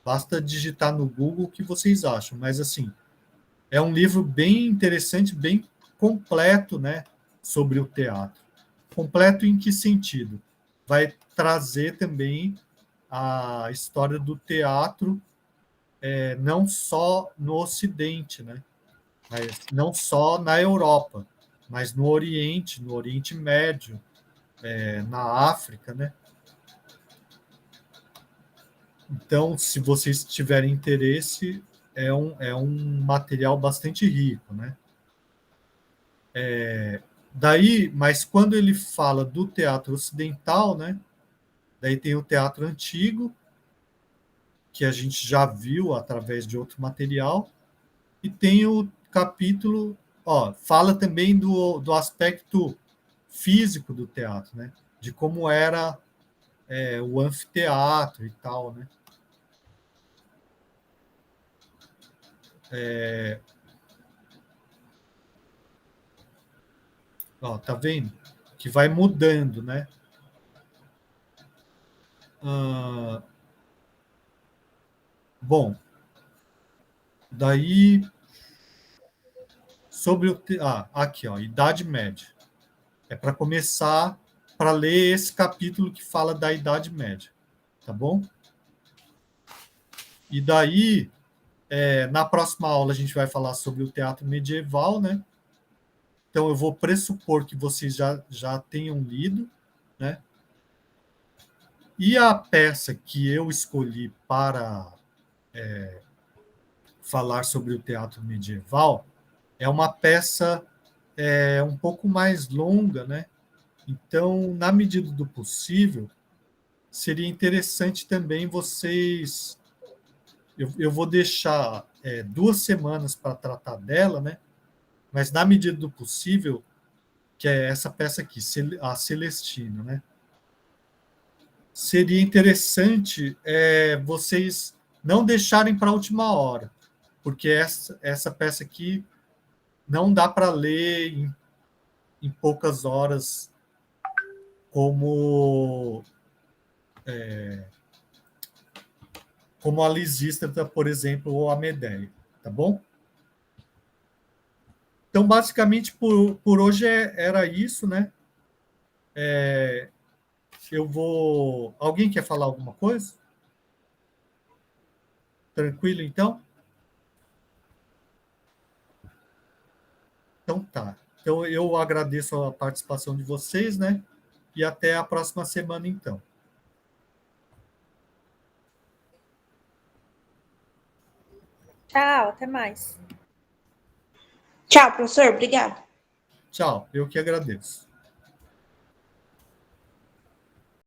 basta digitar no Google o que vocês acham. Mas, assim, é um livro bem interessante, bem completo, né, sobre o teatro. Completo em que sentido? Vai trazer também a história do teatro, não só no Ocidente, né, mas não só na Europa, mas no Oriente Médio, na África, né? Então, se vocês tiverem interesse, é um material bastante rico, né? Daí, mas quando ele fala do teatro ocidental, né? Daí tem o teatro antigo, que a gente já viu através de outro material, e tem o capítulo, ó, fala também do aspecto físico do teatro, né? De como era o anfiteatro e tal, né? Ó, tá vendo? Que vai mudando, né? Bom, daí sobre o aqui, ó, Idade Média. É para começar para ler esse capítulo que fala da Idade Média, tá bom? E daí, na próxima aula, a gente vai falar sobre o teatro medieval, né? Então, eu vou pressupor que vocês já tenham lido, né? E a peça que eu escolhi para falar sobre o teatro medieval é uma peça um pouco mais longa, né? Então, na medida do possível, seria interessante também vocês. Eu vou deixar 2 semanas para tratar dela, né? Mas na medida do possível, que é essa peça aqui, a Celestina, né? Seria interessante vocês não deixarem para a última hora, porque essa peça aqui não dá para ler em poucas horas, como a Lisístrata, por exemplo, ou a Medéia, tá bom? Então, basicamente, por hoje era isso, né? Eu vou... Alguém quer falar alguma coisa? Tranquilo, então? Então tá. Então, eu agradeço a participação de vocês, né? E até a próxima semana, então. Tchau, até mais. Tchau, professor. Obrigada. Tchau, eu que agradeço.